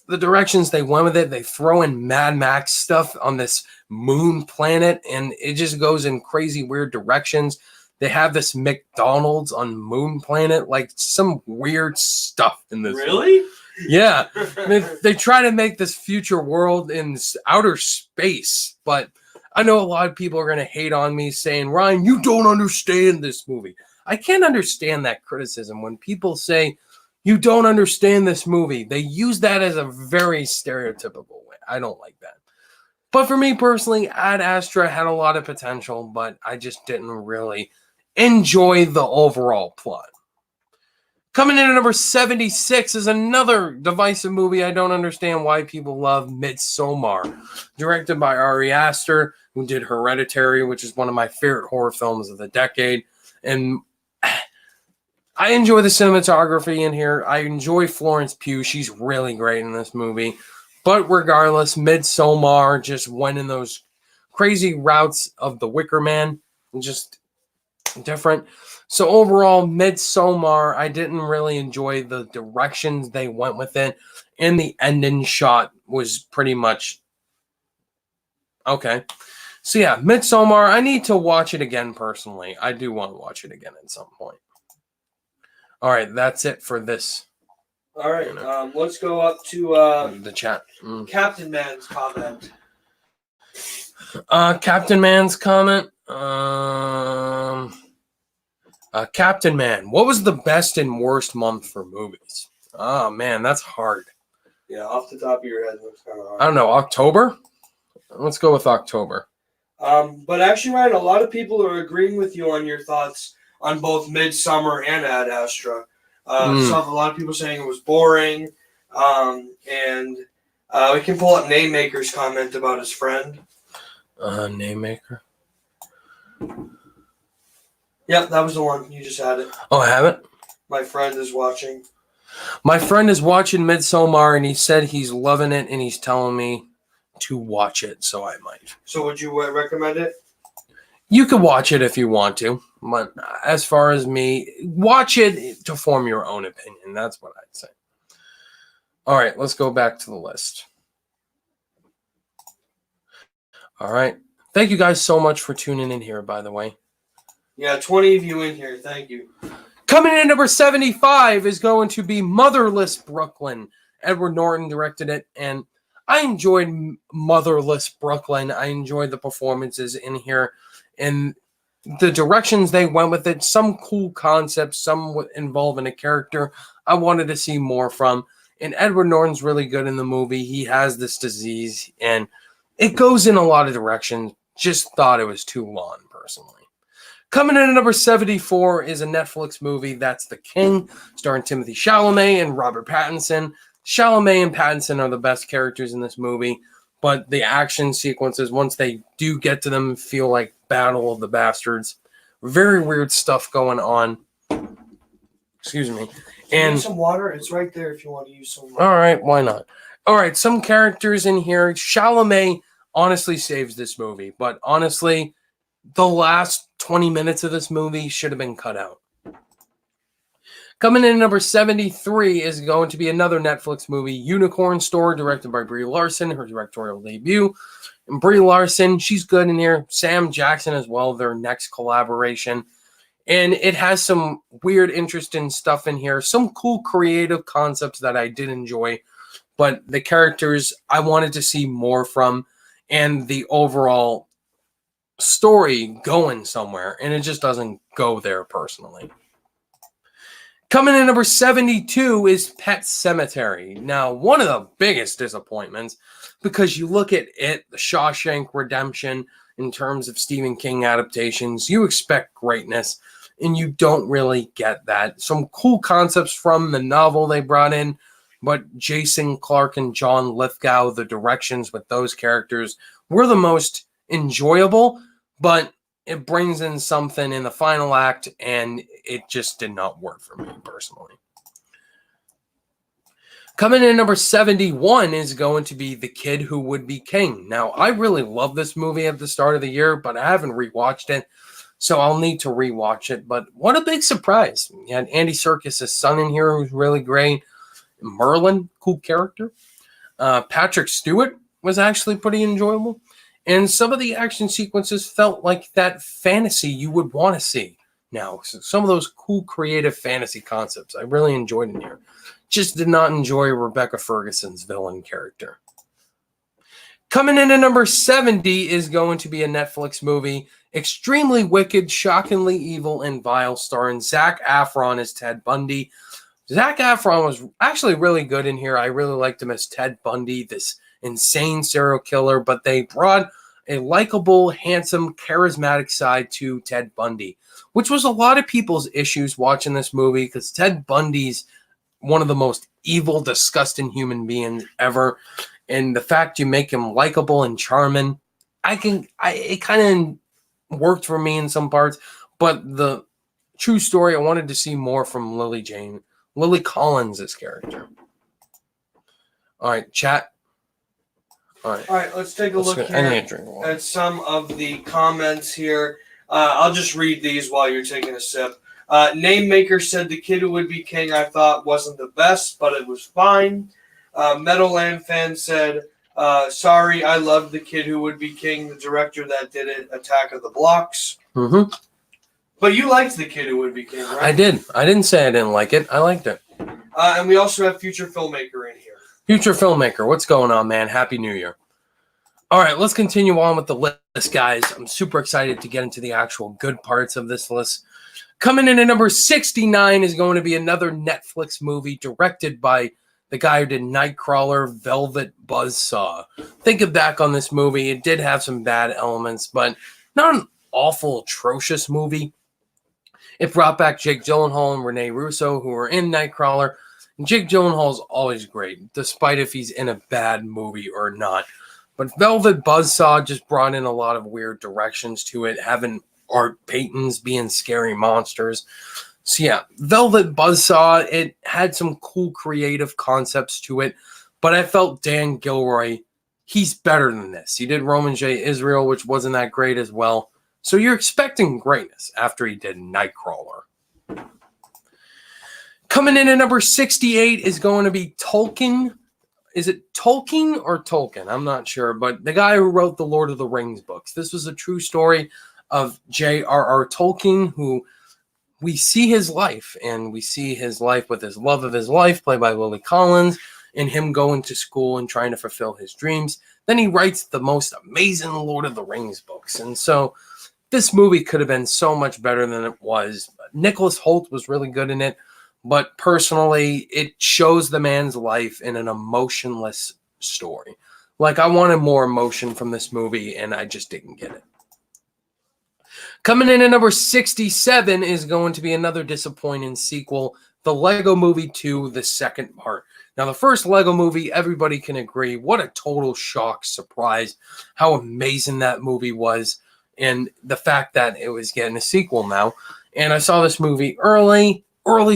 the directions they went with it, they throw in Mad Max stuff on this moon planet, and it just goes in crazy, weird directions. They have this McDonald's on Moon Planet, like some weird stuff in this. Really? Movie. Yeah. They try to make this future world in outer space, but I know a lot of people are going to hate on me saying, Ryan, you don't understand this movie. I can't understand that criticism when people say, you don't understand this movie. They use that as a very stereotypical way. I don't like that. But for me personally, Ad Astra had a lot of potential, but I just didn't really enjoy the overall plot. Coming in at number 76 is another divisive movie I don't understand why people love, Midsommar. Directed by Ari Aster, who did Hereditary, which is one of my favorite horror films of the decade. And I enjoy the cinematography in here. I enjoy Florence Pugh. She's really great in this movie. But regardless, Midsommar just went in those crazy routes of The Wicker Man. Just different. So overall, Midsommar, I didn't really enjoy the directions they went with it. And the ending shot was pretty much okay. So yeah, Midsommar. I need to watch it again personally. I do want to watch it again at some point. All right, that's it for this. All right, let's go up to The chat. Captain Man's comment. Captain Man's comment. Captain Man, what was the best and worst month for movies? Oh man, that's hard. Yeah, off the top of your head, that's kind of hard. I don't know. October. Let's go with October. But actually, Ryan, a lot of people are agreeing with you on your thoughts on both Midsummer and Ad Astra. A lot of people saying it was boring. And we can pull up Name-Maker's comment about his friend. Name-Maker. Yep, that was the one. You just had it. Oh, I have it? My friend is watching. My friend is watching Midsommar, and he said he's loving it, and he's telling me to watch it, so I might. So would you recommend it? You can watch it if you want to, but as far as me, watch it to form your own opinion. That's what I'd say. All right, let's go back to the list. All right. Thank you guys so much for tuning in here, by the way. Yeah, 20 of you in here. Thank you. Coming in number 75 is going to be Motherless Brooklyn. Edward Norton directed it, and I enjoyed Motherless Brooklyn. I enjoyed the performances in here and the directions they went with it. Some cool concepts, some involving a character I wanted to see more from. And Edward Norton's really good in the movie. He has this disease, and it goes in a lot of directions. Just thought it was too long, personally. Coming in at number 74 is a Netflix movie, That's the King, starring Timothée Chalamet and Robert Pattinson. Chalamet and Pattinson are the best characters in this movie, but the action sequences, once they do get to them, feel like Battle of the Bastards. Very weird stuff going on. Excuse me. And some water? It's right there if you want to use some water. All right, why not? All right, some characters in here. Chalamet honestly saves this movie, but honestly, the last 20 minutes of this movie should have been cut out. Coming in at number 73 is going to be another Netflix movie, Unicorn Store, directed by Brie Larson, her directorial debut. And Brie Larson, she's good in here. Sam Jackson as well, their next collaboration. And it has some weird, interesting stuff in here. Some cool creative concepts that I did enjoy. But the characters I wanted to see more from, and the overall story going somewhere, and it just doesn't go there personally. Coming in number 72 is Pet Sematary. Now, one of the biggest disappointments, because you look at it, the Shawshank Redemption, in terms of Stephen King adaptations, you expect greatness, and you don't really get that. Some cool concepts from the novel they brought in, but Jason Clarke and John Lithgow, the directions with those characters were the most enjoyable, but it brings in something in the final act, and it just did not work for me personally. Coming in number 71 is going to be The Kid Who Would Be King. Now, I really love this movie at the start of the year, but I haven't rewatched it, so I'll need to rewatch it. But what a big surprise. You had Andy Serkis' son in here who's really great. Merlin, cool character. Patrick Stewart was actually pretty enjoyable. And some of the action sequences felt like that fantasy you would want to see now. So some of those cool, creative fantasy concepts I really enjoyed in here. Just did not enjoy Rebecca Ferguson's villain character. Coming in at number 70 is going to be a Netflix movie, Extremely Wicked, Shockingly Evil, and Vile, starring Zac Efron as Ted Bundy. Zac Efron was actually really good in here. I really liked him as Ted Bundy, this insane serial killer, but they brought a likable, handsome, charismatic side to Ted Bundy, which was a lot of people's issues watching this movie, because Ted Bundy's one of the most evil, disgusting human beings ever. And the fact you make him likable and charming, it kind of worked for me in some parts, but the true story, I wanted to see more from Lily Collins' character. All right, chat. All right, let's take a look here at some of the comments here. I'll just read these while you're taking a sip. Name Maker said The Kid Who Would Be King I thought wasn't the best, but it was fine. Meadowland fan said, Sorry, I loved The Kid Who Would Be King, the director that did it, Attack of the Blocks. Mm-hmm. But you liked The Kid Who Would Be King, right? I did. I didn't say I didn't like it. I liked it. And we also have Future Filmmaker in here. Future Filmmaker, what's going on, man? Happy New Year. All right, let's continue on with the list, guys. I'm super excited to get into the actual good parts of this list. Coming in at number 69 is going to be another Netflix movie directed by the guy who did Nightcrawler, Velvet Buzzsaw. Thinking back on this movie, it did have some bad elements, but not an awful, atrocious movie. It brought back Jake Gyllenhaal and Rene Russo, who were in Nightcrawler. And Jake Gyllenhaal is always great, despite if he's in a bad movie or not. But Velvet Buzzsaw just brought in a lot of weird directions to it, having Art Paytons being scary monsters. So yeah, Velvet Buzzsaw, it had some cool creative concepts to it, but I felt Dan Gilroy, he's better than this. He did Roman J. Israel, which wasn't that great as well. So you're expecting greatness after he did Nightcrawler. Coming in at number 68 is going to be Tolkien. Is it Tolkien or Tolkien? I'm not sure, but the guy who wrote the Lord of the Rings books. This was a true story of J.R.R. Tolkien, who we see his life, and we see his life with his love of his life, played by Lily Collins, and him going to school and trying to fulfill his dreams. Then he writes the most amazing Lord of the Rings books. And so this movie could have been so much better than it was. Nicholas Hoult was really good in it. But personally, it shows the man's life in an emotionless story. Like, I wanted more emotion from this movie, and I just didn't get it. Coming in at number 67 is going to be another disappointing sequel, The Lego Movie 2, the second part. Now, the first Lego movie, everybody can agree, what a total shock, surprise, how amazing that movie was, and the fact that it was getting a sequel now. And I saw this movie early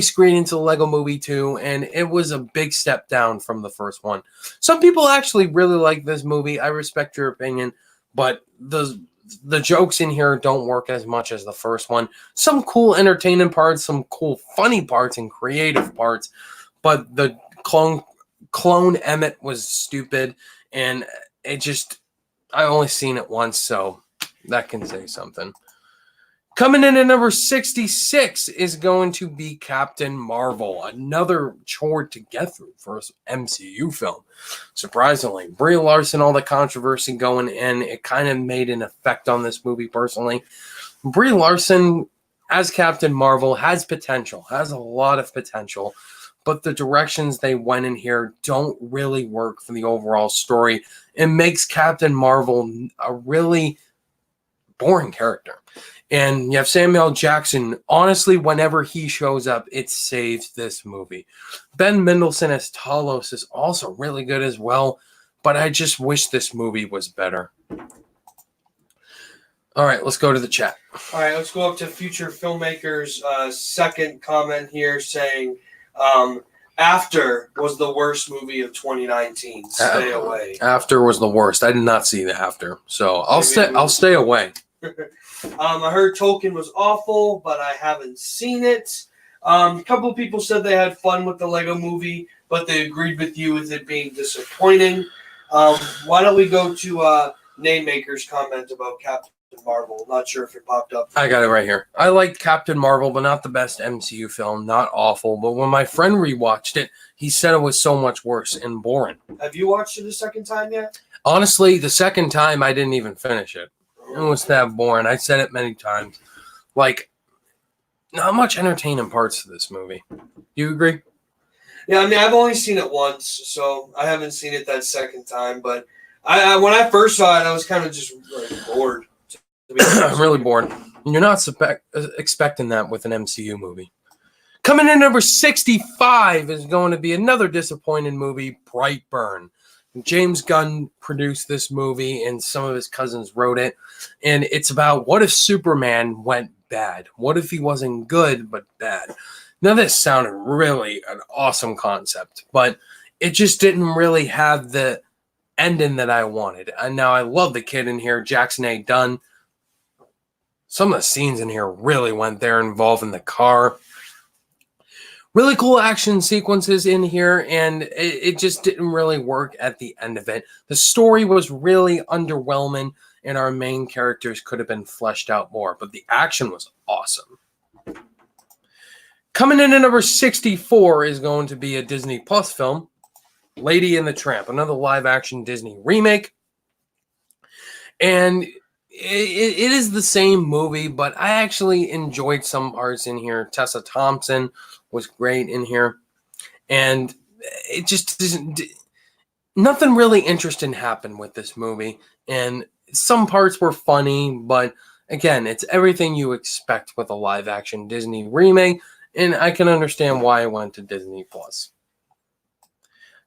screening to the Lego Movie 2, and it was a big step down from the first one. Some people actually really like this movie. I respect your opinion, but the jokes in here don't work as much as the first one. Some cool entertaining parts, some cool funny parts and creative parts, but the clone Emmett was stupid, and I only seen it once, so that can say something. Coming in at number 66 is going to be Captain Marvel, another chore to get through for an MCU film. Surprisingly, Brie Larson, all the controversy going in, it kind of made an effect on this movie personally. Brie Larson, as Captain Marvel, has potential, has a lot of potential, but the directions they went in here don't really work for the overall story. It makes Captain Marvel a really boring character. And you have Samuel Jackson. Honestly, whenever he shows up, it saves this movie. Ben Mendelsohn as Talos is also really good as well, but I just wish this movie was better. All right, let's go to the chat. All right, let's go up to Future Filmmaker's second comment here saying, After was the worst movie of 2019. Stay away. After was the worst. I did not see the After, so I'll stay away. I heard Tolkien was awful, but I haven't seen it. A couple of people said they had fun with the Lego movie, but they agreed with you with it being disappointing. Why don't we go to Name-Maker's comment about Captain Marvel? Not sure if it popped up. I got it right here. I liked Captain Marvel, but not the best MCU film. Not awful, but when my friend rewatched it, he said it was so much worse and boring. Have you watched it a second time yet? Honestly, the second time, I didn't even finish it. It was that boring. I said it many times. Like, not much entertaining parts to this movie. Do you agree? Yeah, I mean, I've only seen it once, so I haven't seen it that second time. But I when I first saw it, I was kind of just like bored. I'm really bored. You're not expecting that with an MCU movie. Coming in number 65 is going to be another disappointing movie, Brightburn. James Gunn produced this movie, and some of his cousins wrote it. And it's about what if Superman went bad? What if he wasn't good, but bad? Now, this sounded really an awesome concept, but it just didn't really have the ending that I wanted. And now I love the kid in here, Jackson A. Dunn. Some of the scenes in here really went there involving the car. Really cool action sequences in here, and it just didn't really work at the end of it. The story was really underwhelming, and our main characters could have been fleshed out more, but the action was awesome. Coming in at number 64 is going to be a Disney Plus film, Lady and the Tramp, another live-action Disney remake. And it is the same movie, but I actually enjoyed some parts in here. Tessa Thompson was great in here. And it just doesn't... Nothing really interesting happened with this movie. And some parts were funny, but again, it's everything you expect with a live-action Disney remake. And I can understand why I went to Disney Plus.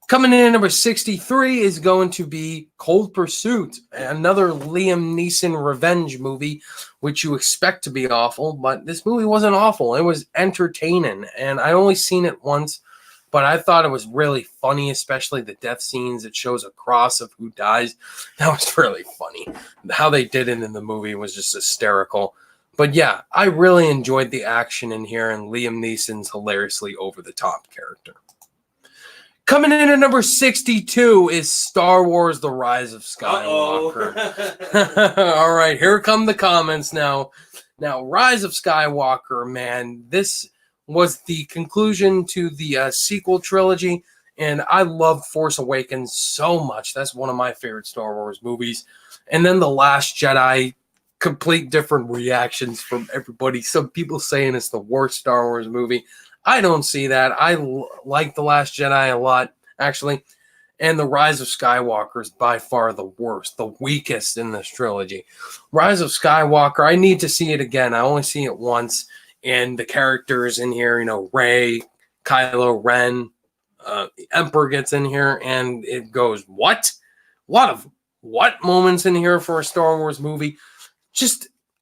Coming in at number 63 is going to be Cold Pursuit, another Liam Neeson revenge movie, which you expect to be awful, but this movie wasn't awful. It was entertaining, and I only seen it once, but I thought it was really funny, especially the death scenes. It shows a cross of who dies. That was really funny. How they did it in the movie was just hysterical. But yeah, I really enjoyed the action in here and Liam Neeson's hilariously over-the-top character. Coming in at number 62 is Star Wars The Rise of Skywalker. All right, here come the comments now. Now, Rise of Skywalker, man, this was the conclusion to the sequel trilogy, and I love Force Awakens so much. That's one of my favorite Star Wars movies. And then The Last Jedi, complete different reactions from everybody. Some people saying it's the worst Star Wars movie. I don't see that. I like The Last Jedi a lot, actually. And The Rise of Skywalker is by far the worst, the weakest in this trilogy. Rise of Skywalker, I need to see it again. I only see it once. And the characters in here, you know, Rey, Kylo Ren, the Emperor gets in here, and it goes, what? A lot of what moments in here for a Star Wars movie.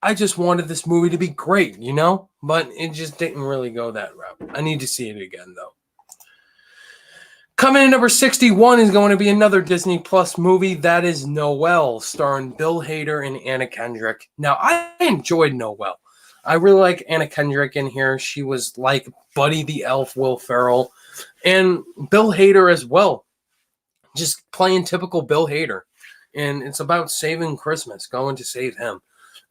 I just wanted this movie to be great, you know? But it just didn't really go that route. I need to see it again, though. Coming in number 61 is going to be another Disney Plus movie. That is Noelle, starring Bill Hader and Anna Kendrick. Now, I enjoyed Noelle. I really like Anna Kendrick in here. She was like Buddy the Elf, Will Ferrell. And Bill Hader as well. Just playing typical Bill Hader. And it's about saving Christmas, going to save him.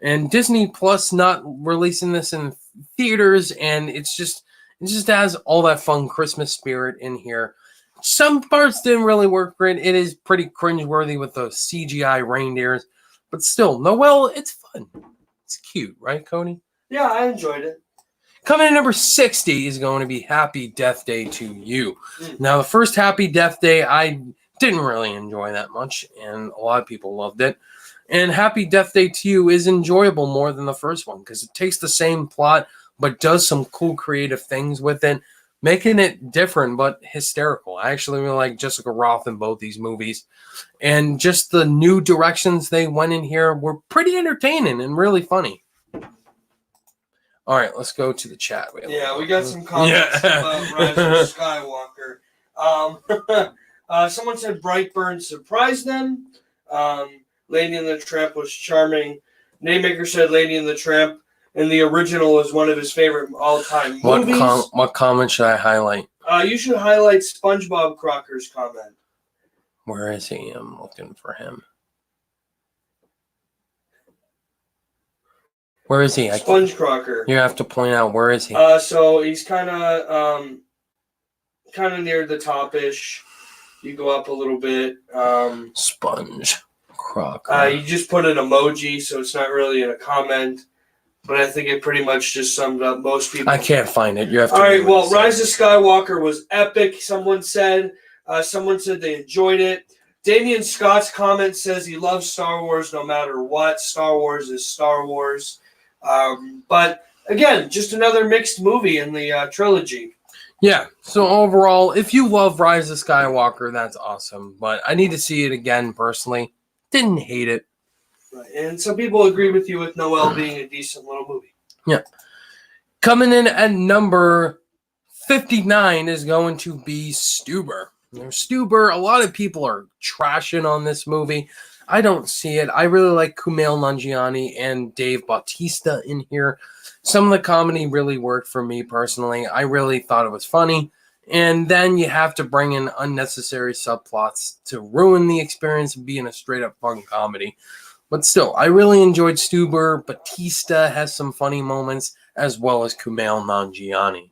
And Disney Plus not releasing this in theaters, and it just has all that fun Christmas spirit in here. Some parts didn't really work great. It is pretty cringeworthy with those CGI reindeers, but still, Noelle, it's fun. It's cute, right, Cody? Yeah, I enjoyed it. Coming in number 60 is going to be Happy Death Day to You. Now, the first Happy Death Day, I didn't really enjoy that much, and a lot of people loved it. And Happy Death Day to You is enjoyable more than the first one because it takes the same plot but does some cool creative things with it, making it different but hysterical. I actually really like Jessica Rothe in both these movies. And just the new directions they went in here were pretty entertaining and really funny. All right, let's go to the chat. We got some comments about Rise of Skywalker. Someone said Brightburn surprised them. Lady and the Tramp was charming. Naymaker said Lady and the Tramp and the original was one of his favorite all-time movies. What comment should I highlight? You should highlight SpongeBob Crocker's comment. Where is he? I'm looking for him. Where is he? Sponge Crocker. You have to point out, where is he? So he's kind of near the top-ish. You go up a little bit. Sponge Crocker. You just put an emoji, so it's not really in a comment. But I think it pretty much just summed up most people. I can't find it. You have to. All right. Well, Rise of Skywalker was epic. Someone said they enjoyed it. Damian Scott's comment says he loves Star Wars no matter what. Star Wars is Star Wars. But again, just another mixed movie in the trilogy. Yeah. So overall, if you love Rise of Skywalker, that's awesome. But I need to see it again personally. Didn't hate it. Right. And some people agree with you with Noelle being a decent little movie. Yeah. Coming in at number 59 is going to be Stuber. Now, Stuber, a lot of people are trashing on this movie. I don't see it. I really like Kumail Nanjiani and Dave Bautista in here. Some of the comedy really worked for me personally. I really thought it was funny. And then you have to bring in unnecessary subplots to ruin the experience of being a straight up fun comedy. But still, I really enjoyed Stuber. Batista has some funny moments, as well as Kumail Nanjiani.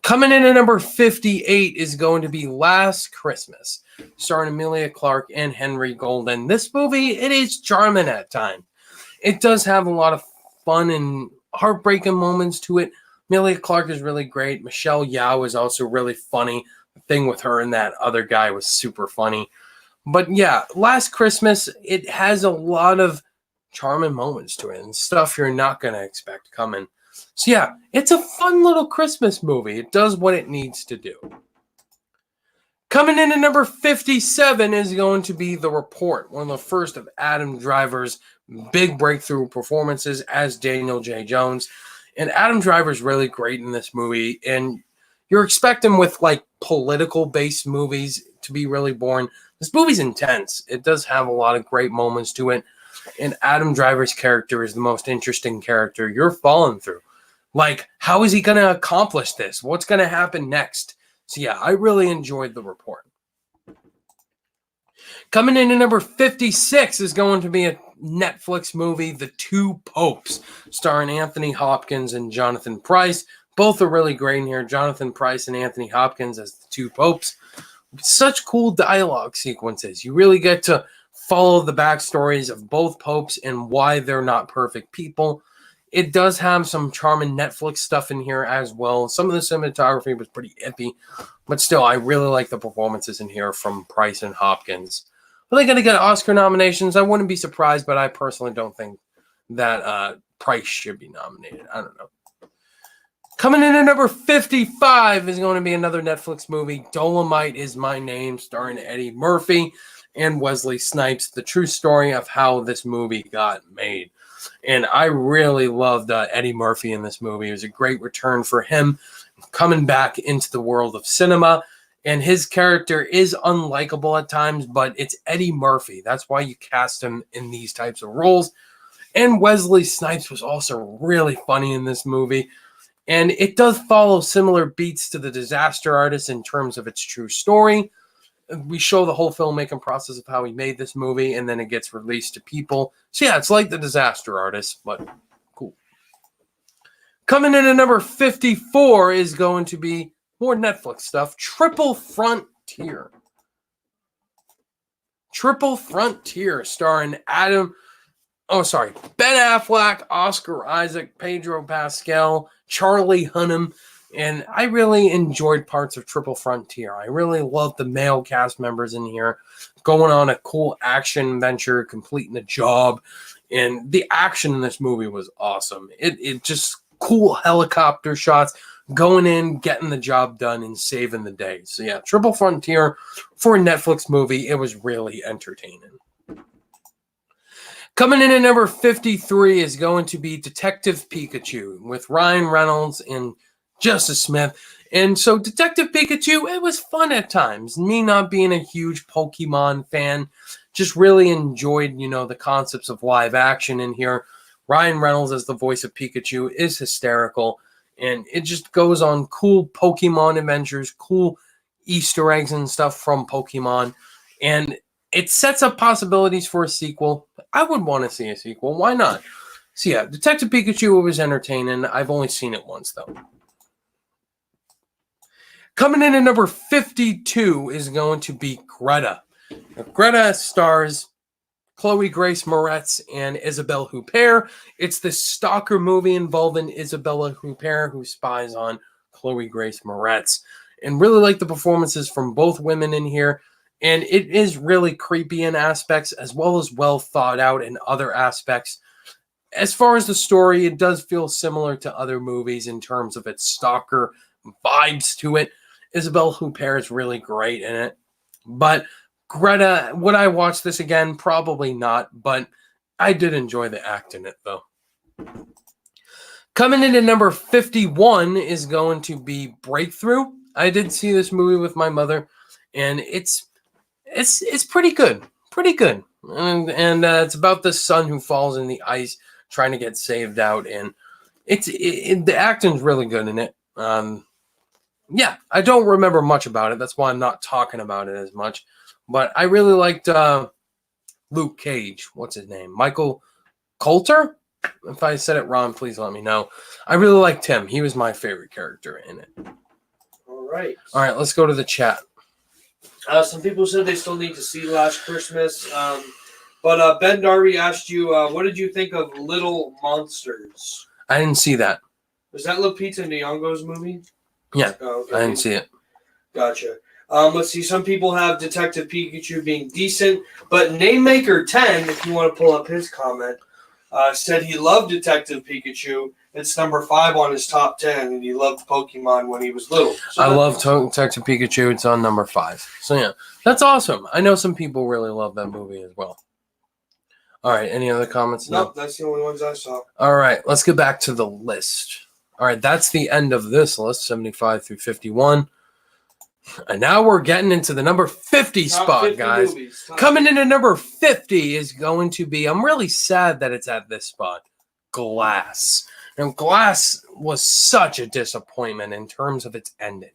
Coming in at number 58 is going to be Last Christmas, starring Emilia Clarke and Henry Golden. This movie, it is charming at times. It does have a lot of fun and heartbreaking moments to it. Emilia Clarke is really great. Michelle Yeoh is also really funny. The thing with her and that other guy was super funny. But yeah, Last Christmas, it has a lot of charming moments to it and stuff you're not going to expect coming. So yeah, it's a fun little Christmas movie. It does what it needs to do. Coming in at number 57 is going to be The Report, one of the first of Adam Driver's big breakthrough performances as Daniel J. Jones. And Adam Driver's really great in this movie. And you're expecting with like political-based movies to be really boring. This movie's intense. It does have a lot of great moments to it. And Adam Driver's character is the most interesting character you're following through. Like, how is he going to accomplish this? What's going to happen next? So yeah, I really enjoyed The Report. Coming in at number 56 is going to be a Netflix movie, The Two Popes, starring Anthony Hopkins and Jonathan Pryce. Both are really great in here. Jonathan Pryce and Anthony Hopkins as the two popes. Such cool dialogue sequences. You really get to follow the backstories of both popes and why they're not perfect people. It does have some charming Netflix stuff in here as well. Some of the cinematography was pretty iffy, but still, I really like the performances in here from Pryce and Hopkins. Are they going to get Oscar nominations? I wouldn't be surprised, but I personally don't think that Pryce should be nominated. I don't know. Coming in at number 55 is going to be another Netflix movie, Dolomite Is My Name, starring Eddie Murphy and Wesley Snipes. The true story of how this movie got made. And I really loved Eddie Murphy in this movie. It was a great return for him coming back into the world of cinema. And his character is unlikable at times, but it's Eddie Murphy. That's why you cast him in these types of roles. And Wesley Snipes was also really funny in this movie. And it does follow similar beats to The Disaster Artist in terms of its true story. We show the whole filmmaking process of how he made this movie, and then it gets released to people. So yeah, it's like The Disaster Artist, but cool. Coming in at number 54 is going to be more Netflix stuff, Triple Frontier. Triple Frontier, starring Ben Affleck, Oscar Isaac, Pedro Pascal, Charlie Hunnam, and I really enjoyed parts of Triple Frontier. I really loved the male cast members in here going on a cool action adventure, completing a job, and the action in this movie was awesome. It just cool helicopter shots, going in, getting the job done, and saving the day. So yeah, Triple Frontier for a Netflix movie, it was really entertaining. Coming in at number 53 is going to be Detective Pikachu with Ryan Reynolds and Justice Smith. And so Detective Pikachu, it was fun at times. Me not being a huge Pokemon fan, just really enjoyed, the concepts of live action in here. Ryan Reynolds as the voice of Pikachu is hysterical. And it just goes on cool Pokemon adventures, cool Easter eggs and stuff from Pokemon. And it sets up possibilities for a sequel. I would want to see a sequel. Why not? So yeah, Detective Pikachu was entertaining. I've only seen it once, though. Coming in at number 52 is going to be Greta. Now, Greta stars Chloe Grace Moretz and Isabelle Huppert. It's this stalker movie involving Isabelle Huppert, who spies on Chloe Grace Moretz. And really like the performances from both women in here. And it is really creepy in aspects as well as well thought out in other aspects. As far as the story, it does feel similar to other movies in terms of its stalker vibes to it. Isabelle Huppert is really great in it. But Greta, would I watch this again? Probably not. But I did enjoy the act in it, though. Coming in at number 51 is going to be Breakthrough. I did see this movie with my mother, and it's pretty good. pretty good. And it's about this son who falls in the ice trying to get saved out, and the acting's really good in it. Yeah, I don't remember much about it. That's why I'm not talking about it as much. But I really liked Luke Cage. What's his name? Michael Coulter? If I said it wrong, please let me know. I really liked him. He was my favorite character in it. All right. All right, let's go to the chat. Some people said they still need to see Last Christmas. But Ben Darby asked you, what did you think of Little Monsters? I didn't see that. Was that Lupita Nyong'o's movie? Yeah, Oh, okay. I didn't see it. Gotcha. Let's see. Some people have Detective Pikachu being decent, but NameMaker10, if you want to pull up his comment, said he loved Detective Pikachu. It's number 5 on his top 10, and he loved Pokemon when he was little. So I love Detective Pikachu. It's on number 5. So yeah, that's awesome. I know some people really love that movie as well. All right, any other comments? Nope, that's the only ones I saw. All right, let's get back to the list. All right, that's the end of this list, 75 through 51. And now we're getting into the number 50 Top spot, 50 guys. movies. Coming in at number 50 is going to be, I'm really sad that it's at this spot, Glass. Now, Glass was such a disappointment in terms of its ending.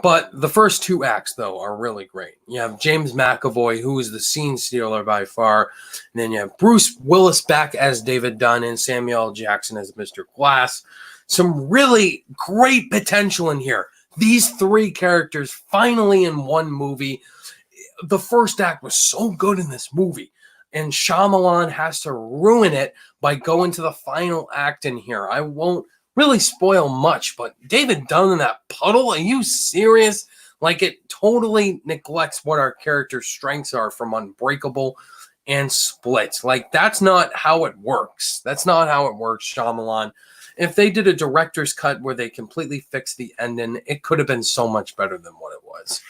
But the first 2 acts, though, are really great. You have James McAvoy, who is the scene stealer by far. And then you have Bruce Willis back as David Dunn and Samuel L. Jackson as Mr. Glass. Some really great potential in here. These 3 characters finally in one movie. The first act was so good in this movie. And Shyamalan has to ruin it by going to the final act in here. I won't really spoil much, but David Dunn in that puddle, are you serious? Like, it totally neglects what our character's strengths are from Unbreakable and Split. Like, that's not how it works. That's not how it works, Shyamalan. If they did a director's cut where they completely fixed the ending, it could have been so much better than what it was.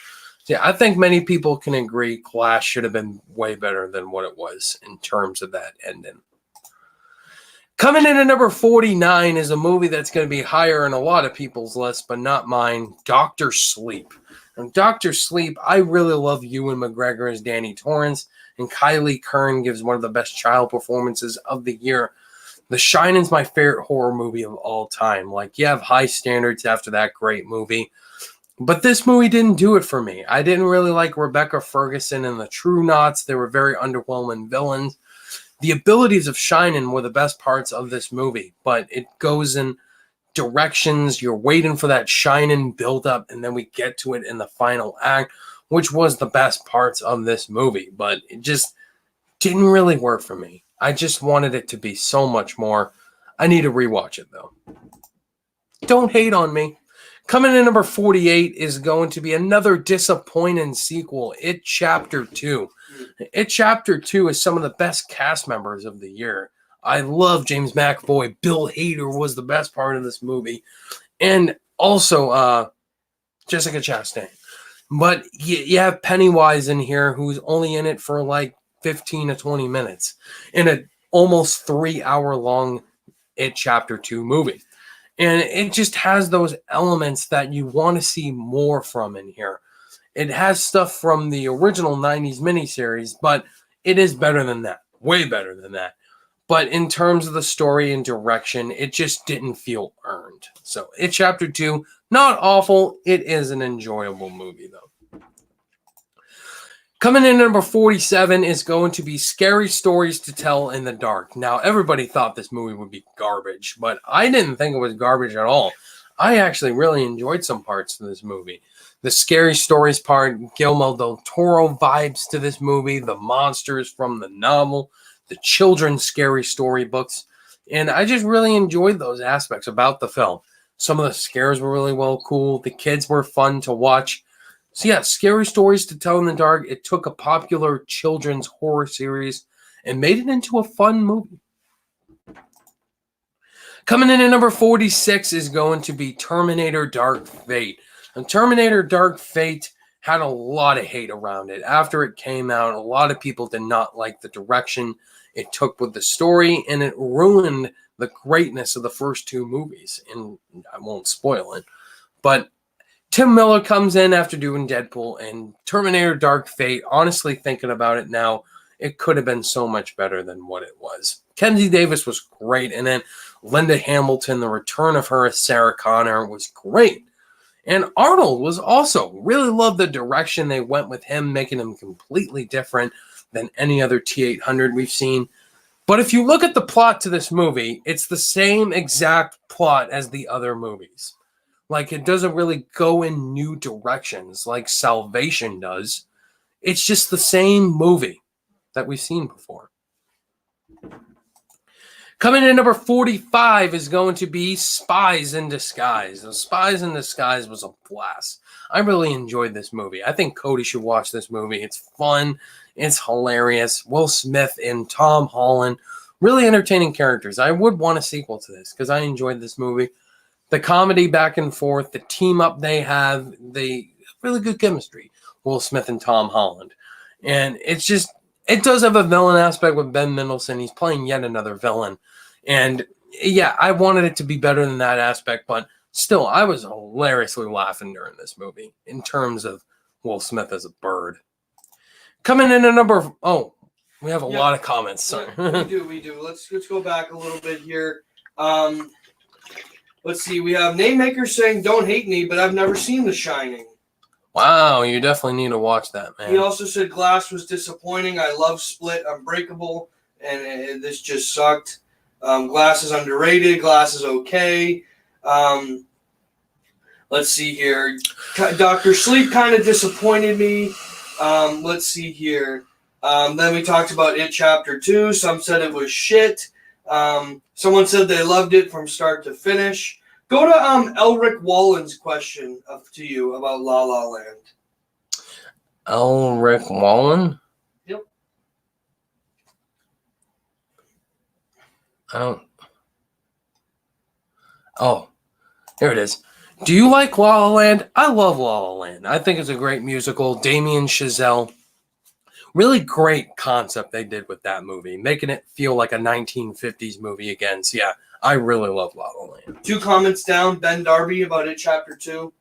Yeah, I think many people can agree Glass should have been way better than what it was in terms of that ending. Coming in at number 49 is a movie that's going to be higher in a lot of people's lists, but not mine, Dr. Sleep. And Dr. Sleep, I really love Ewan McGregor as Danny Torrance, and Kylie Kern gives one of the best child performances of the year. The Shining's my favorite horror movie of all time. Like, you have high standards after that great movie. But this movie didn't do it for me. I didn't really like Rebecca Ferguson and the True Knots. They were very underwhelming villains. The abilities of Shining were the best parts of this movie, but it goes in directions. You're waiting for that Shining build-up, and then we get to it in the final act, which was the best parts of this movie. But it just didn't really work for me. I just wanted it to be so much more. I need to rewatch it, though. Don't hate on me. Coming in number 48 is going to be another disappointing sequel, It Chapter 2. It Chapter 2 is some of the best cast members of the year. I love James McAvoy. Bill Hader was the best part of this movie. And also Jessica Chastain. But you have Pennywise in here, who's only in it for like 15 to 20 minutes in an almost 3-hour long It Chapter 2 movie. And it just has those elements that you want to see more from in here. It has stuff from the original 90s miniseries, but it is better than that. Way better than that. But in terms of the story and direction, it just didn't feel earned. So, It Chapter 2, not awful. It is an enjoyable movie, though. Coming in at number 47 is going to be Scary Stories to Tell in the Dark. Now, everybody thought this movie would be garbage, but I didn't think it was garbage at all. I actually really enjoyed some parts of this movie. The Scary Stories part, Guillermo del Toro vibes to this movie, the monsters from the novel, the children's scary story books, and I just really enjoyed those aspects about the film. Some of the scares were really well cool. The kids were fun to watch. So yeah, Scary Stories to Tell in the Dark, it took a popular children's horror series and made it into a fun movie. Coming in at number 46 is going to be Terminator Dark Fate. And Terminator Dark Fate had a lot of hate around it. After it came out, a lot of people did not like the direction it took with the story, and it ruined the greatness of the first 2 movies. And I won't spoil it, but Tim Miller comes in after doing Deadpool and Terminator Dark Fate. Honestly, thinking about it now, it could have been so much better than what it was. Kenzie Davis was great. And then Linda Hamilton, the return of her as Sarah Connor was great. And Arnold was also, really loved the direction they went with him, making him completely different than any other T-800 we've seen. But if you look at the plot to this movie, it's the same exact plot as the other movies. Like, it doesn't really go in new directions like Salvation does. It's just the same movie that we've seen before. Coming in at number 45 is going to be Spies in Disguise. The Spies in Disguise was a blast. I really enjoyed this movie. I think Cody should watch this movie. It's fun. It's hilarious. Will Smith and Tom Holland. Really entertaining characters. I would want a sequel to this because I enjoyed this movie. The comedy back and forth, the team up they have, the really good chemistry. Will Smith and Tom Holland. And it's just, it does have a villain aspect with Ben Mendelsohn. He's playing yet another villain. And yeah, I wanted it to be better than that aspect, but still, I was hilariously laughing during this movie in terms of Will Smith as a bird. Coming in at number, we have a lot of comments. Sorry. We do. Let's go back a little bit here. Let's see. We have Name Maker saying, "Don't hate me, but I've never seen The Shining." Wow, you definitely need to watch that, man. He also said Glass was disappointing. I love Split, Unbreakable, and this just sucked. Glass is underrated. Glass is okay. Let's see here. Dr. Sleep kind of disappointed me. Let's see here. Then we talked about It Chapter 2. Some said it was shit. Someone said they loved it from start to finish. Go to Elric Wallen's question to you about La La Land. Elric Wallen? Yep. Oh, here it is. Do you like La La Land? I love La La Land. I think it's a great musical. Damien Chazelle. Really great concept they did with that movie, making it feel like a 1950s movie again. So yeah, I really love La La Land. 2 comments down, Ben Darby about It Chapter 2.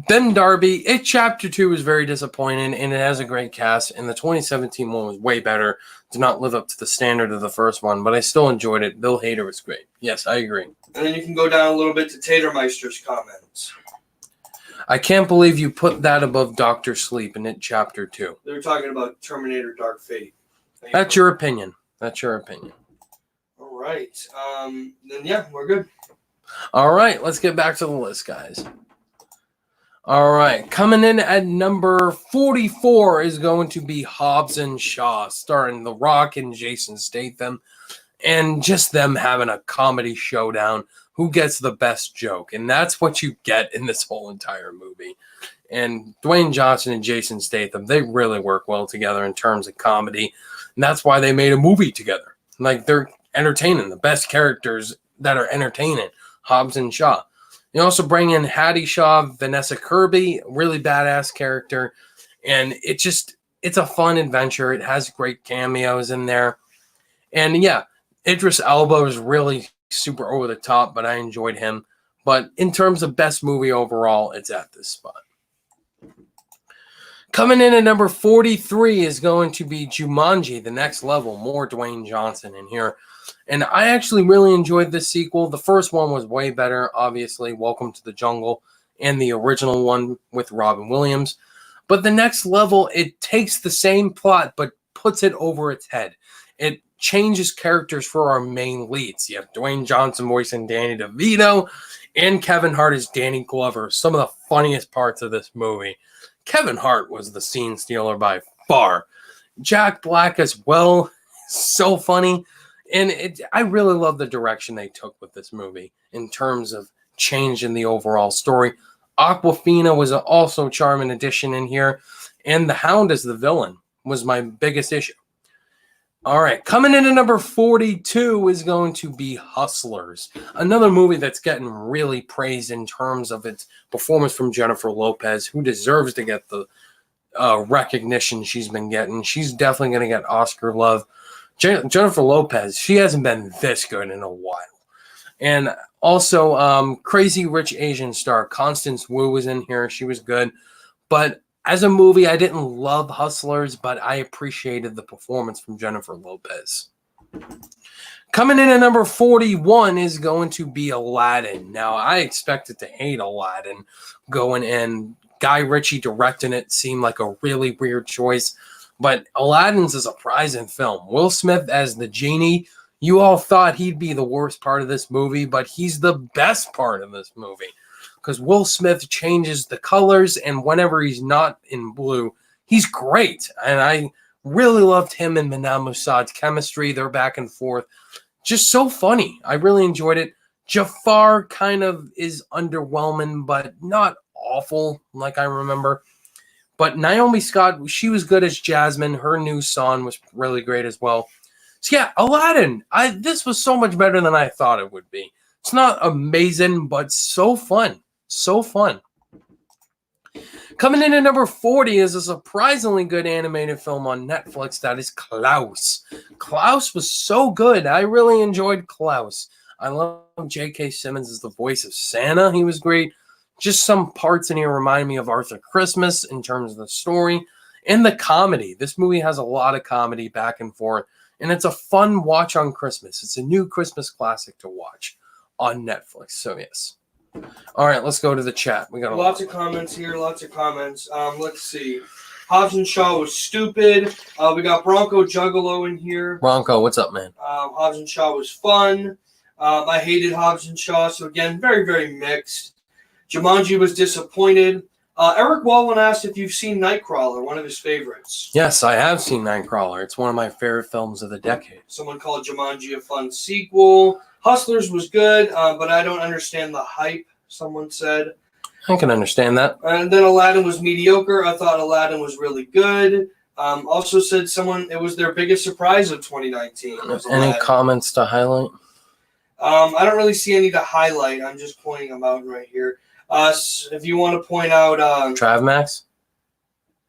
Ben Darby, It Chapter 2 was very disappointing, and it has a great cast, and the 2017 one was way better. Did not live up to the standard of the first one, but I still enjoyed it. Bill Hader was great. Yes, I agree. And then you can go down a little bit to Tatermeister's comments. I can't believe you put that above Dr. Sleep in It Chapter 2. They were talking about Terminator Dark Fate. That's your opinion. That's your opinion. All right. Then, yeah, we're good. All right, let's get back to the list, guys. All right, coming in at number 44 is going to be Hobbs and Shaw, starring The Rock and Jason Statham, and just them having a comedy showdown. Who gets the best joke? And that's what you get in this whole entire movie. And Dwayne Johnson and Jason Statham, they really work well together in terms of comedy. And that's why they made a movie together. Like, they're entertaining, the best characters that are entertaining, Hobbs and Shaw. You also bring in Hattie Shaw, Vanessa Kirby, really badass character. And it's a fun adventure. It has great cameos in there. And yeah, Idris Elba is really super over the top, but I enjoyed him. But in terms of best movie overall, it's at this spot. Coming in at number 43 is going to be Jumanji, The Next Level. More Dwayne Johnson in here. And I actually really enjoyed this sequel. The first one was way better, obviously, Welcome to the Jungle, and the original one with Robin Williams. But The Next Level, it takes the same plot, but puts it over its head. It changes characters for our main leads. You have Dwayne Johnson voicing Danny DeVito, and Kevin Hart as Danny Glover. Some of the funniest parts of this movie. Kevin Hart was the scene stealer by far. Jack Black as well, so funny. And I really love the direction they took with this movie in terms of changing the overall story. Awkwafina was also a charming addition in here. And the Hound as the villain was my biggest issue. All right, coming in at number 42 is going to be Hustlers, another movie that's getting really praised in terms of its performance from Jennifer Lopez, who deserves to get the recognition she's been getting. She's definitely going to get Oscar love. Jennifer Lopez, she hasn't been this good in a while. And also, Crazy Rich Asian star Constance Wu was in here. She was good. But as a movie, I didn't love Hustlers, but I appreciated the performance from Jennifer Lopez. Coming in at number 41 is going to be Aladdin. Now, I expected to hate Aladdin going in. Guy Ritchie directing it seemed like a really weird choice. But Aladdin's a surprising film. Will Smith as the genie. You all thought he'd be the worst part of this movie, but he's the best part of this movie. Because Will Smith changes the colors, and whenever he's not in blue, he's great. And I really loved him and Manal Musad's chemistry. They're back and forth. Just so funny. I really enjoyed it. Jafar kind of is underwhelming, but not awful like I remember. But Naomi Scott, she was good as Jasmine. Her new song was really great as well. So yeah, Aladdin. This was so much better than I thought it would be. It's not amazing, but so fun. So fun. Coming in at number 40 is a surprisingly good animated film on Netflix. That is Klaus. Klaus was so good. I really enjoyed Klaus. I love J.K. Simmons as the voice of Santa. He was great. Just some parts in here remind me of Arthur Christmas in terms of the story and the comedy. This movie has a lot of comedy back and forth, and it's a fun watch on Christmas. It's a new Christmas classic to watch on Netflix. So yes. All right, let's go to the chat. We got lots of comments here. Lots of comments. Let's see. Hobbs and Shaw was stupid. We got Bronco Juggalo in here. Bronco, what's up, man? Hobbs and Shaw was fun. I hated Hobbs and Shaw. So again, very, very mixed. Jumanji was disappointed. Eric Wallen asked if you've seen Nightcrawler, one of his favorites. Yes, I have seen Nightcrawler. It's one of my favorite films of the decade. Someone called Jumanji a fun sequel. Hustlers was good, but I don't understand the hype, someone said. I can understand that. And then Aladdin was mediocre. I thought Aladdin was really good. Also said someone it was their biggest surprise of 2019. Any comments to highlight? I don't really see any to highlight. I'm just pointing them out right here. If you want to point out Trav Max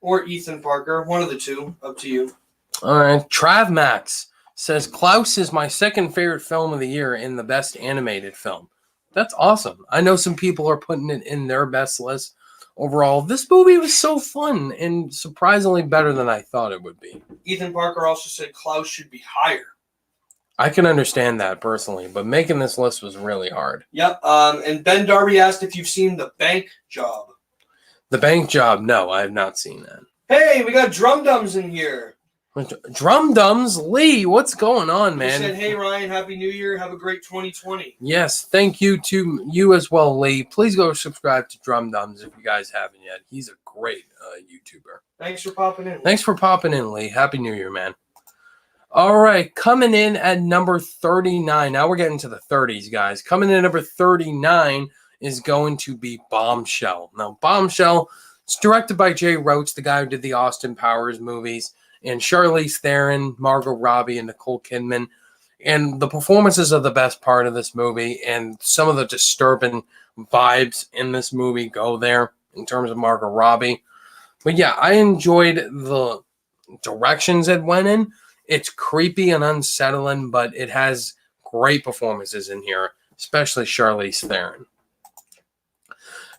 or Ethan Parker, one of the two, up to you. All right, Trav Max says Klaus is my second favorite film of the year and the best animated film. That's awesome. I know some people are putting it in their best list. Overall, this movie was so fun and surprisingly better than I thought it would be. Ethan Parker also said Klaus should be higher. I can understand that personally, but making this list was really hard. Yep. And Ben Darby asked if you've seen The Bank Job. The Bank Job? No, I have not seen that. Hey, we got Drum Dums in here. Drum Dums? Lee, what's going on, man? He said, hey, Ryan, Happy New Year. Have a great 2020. Yes, thank you to you as well, Lee. Please go subscribe to Drum Dums if you guys haven't yet. He's a great YouTuber. Thanks for popping in. Thanks for popping in, Lee. Happy New Year, man. All right, coming in at number 39. Now we're getting to the 30s, guys. Coming in at number 39 is going to be Bombshell. Now, Bombshell is directed by Jay Roach, the guy who did the Austin Powers movies, and Charlize Theron, Margot Robbie, and Nicole Kidman. And the performances are the best part of this movie, and some of the disturbing vibes in this movie go there in terms of Margot Robbie. But yeah, I enjoyed the directions it went in. It's creepy and unsettling, but it has great performances in here, especially Charlize Theron.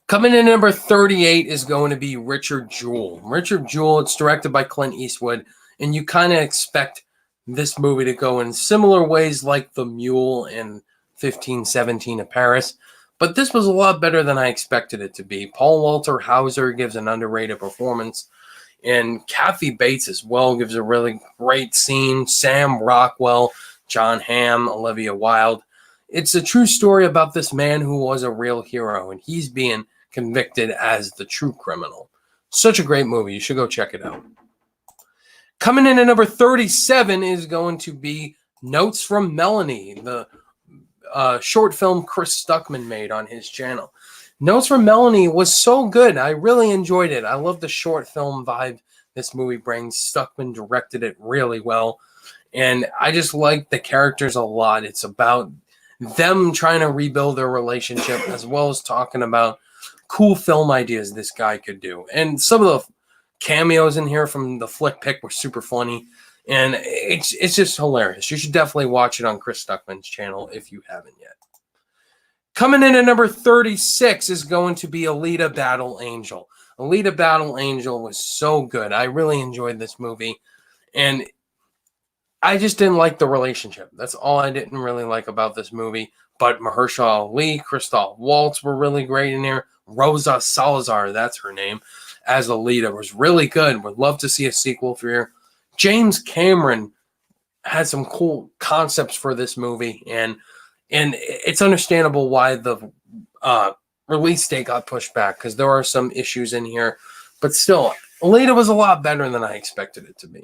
Coming in at number 38 is going to be Richard Jewell. Richard Jewell, it's directed by Clint Eastwood, and you kind of expect this movie to go in similar ways like The Mule and 1517 of Paris, but this was a lot better than I expected it to be. Paul Walter Hauser gives an underrated performance, and Kathy Bates as well gives a really great scene. Sam Rockwell, John Hamm, Olivia Wilde. It's a true story about this man who was a real hero, and he's being convicted as the true criminal. Such a great movie. You should go check it out. Coming in at number 37 is going to be Notes from Melanie, the short film Chris Stuckman made on his channel. Notes from Melanie was so good. I really enjoyed it. I love the short film vibe this movie brings. Stuckman directed it really well. And I just like the characters a lot. It's about them trying to rebuild their relationship as well as talking about cool film ideas this guy could do. And some of the cameos in here from the flick pick were super funny. And it's just hilarious. You should definitely watch it on Chris Stuckman's channel if you haven't yet. Coming in at number 36 is going to be Alita Battle Angel. Alita Battle Angel was so good. I really enjoyed this movie. And I just didn't like the relationship. That's all I didn't really like about this movie. But Mahershala Ali, Christoph Waltz were really great in here. Rosa Salazar, that's her name, as Alita was really good. Would love to see a sequel for her. James Cameron had some cool concepts for this movie, and it's understandable why the release date got pushed back, because there are some issues in here. But still, Alita was a lot better than I expected it to be.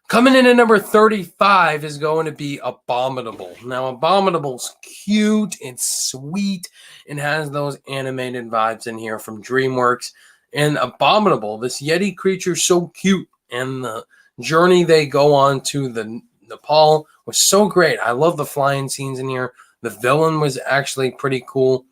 Coming in at number 35 is going to be Abominable. Now, Abominable's cute and sweet and has those animated vibes in here from DreamWorks. And Abominable, this Yeti creature, so cute. And the journey they go on to the Nepal was so great. I love the flying scenes in here. The villain was actually pretty cool.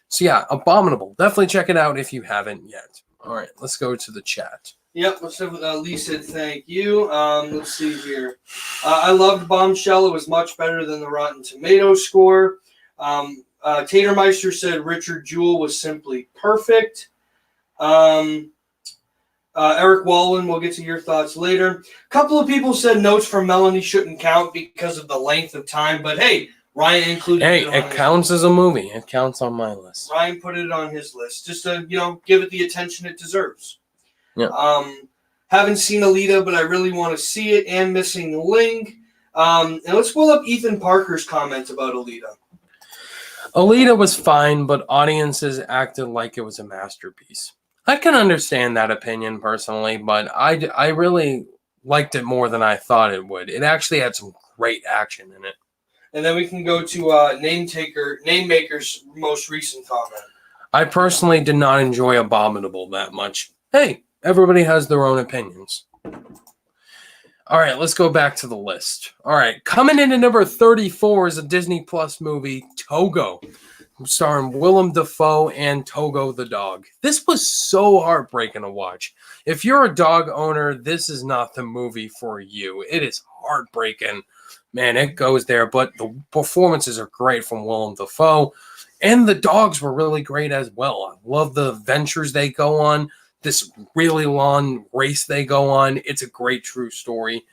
So yeah, Abominable. Definitely check it out if you haven't yet. All right, let's go to the chat. Yep, let's have Lee said thank you. Let's see here. I loved Bombshell. It was much better than the Rotten Tomatoes score. Tatermeister said Richard Jewell was simply perfect. Eric Wallen, we'll get to your thoughts later. A couple of people said Notes from Melanie shouldn't count because of the length of time, but hey, Ryan included it. Hey, it counts as a movie. It counts on my list. Ryan put it on his list just to, give it the attention it deserves. Yeah. Haven't seen Alita, but I really want to see it, and Missing Link. And let's pull up Ethan Parker's comment about Alita. Alita was fine, but audiences acted like it was a masterpiece. I can understand that opinion personally, but I really liked it more than I thought it would. It actually had some great action in it. And then we can go to Name-Maker's most recent comment. I personally did not enjoy Abominable that much. Hey, everybody has their own opinions. All right, let's go back to the list. All right, coming in at number 34 is a Disney Plus movie, Togo, starring Willem Dafoe and Togo the dog. This was so heartbreaking to watch. If you're a dog owner, this is not the movie for you. It is heartbreaking. Man, it goes there, but the performances are great from Willem Dafoe, and the dogs were really great as well. I love the adventures they go on. This really long race they go on. It's a great true story,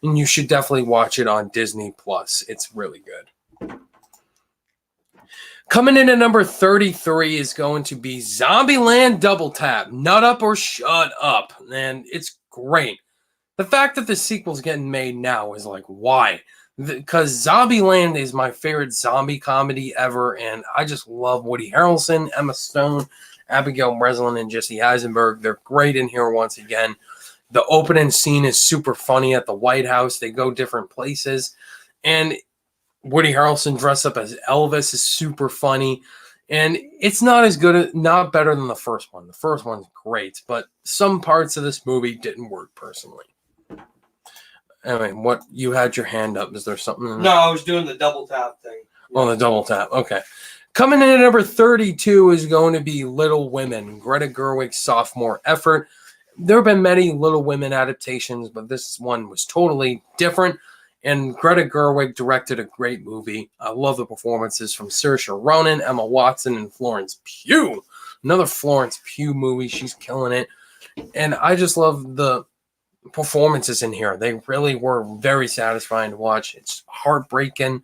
and you should definitely watch it on Disney Plus. It's really good. Coming in at number 33 is going to be Zombieland Double Tap. Nut Up or Shut Up. And it's great. The fact that the sequel's getting made now is like, why? Because Zombieland is my favorite zombie comedy ever, and I just love Woody Harrelson, Emma Stone, Abigail Breslin, and Jesse Eisenberg. They're great in here once again. The opening scene is super funny at the White House. They go different places. And Woody Harrelson dressed up as Elvis is super funny. And it's not as good, not better than the first one. The first one's great, but some parts of this movie didn't work personally. Anyway, what, you had your hand up. Is there something? No, I was doing the double tap thing. Oh, the double tap. Okay. Coming in at number 32 is going to be Little Women, Greta Gerwig's sophomore effort. There have been many Little Women adaptations, but this one was totally different. And Greta Gerwig directed a great movie. I love the performances from Saoirse Ronan, Emma Watson, and Florence Pugh. Another Florence Pugh movie. She's killing it. And I just love the performances in here. They really were very satisfying to watch. It's heartbreaking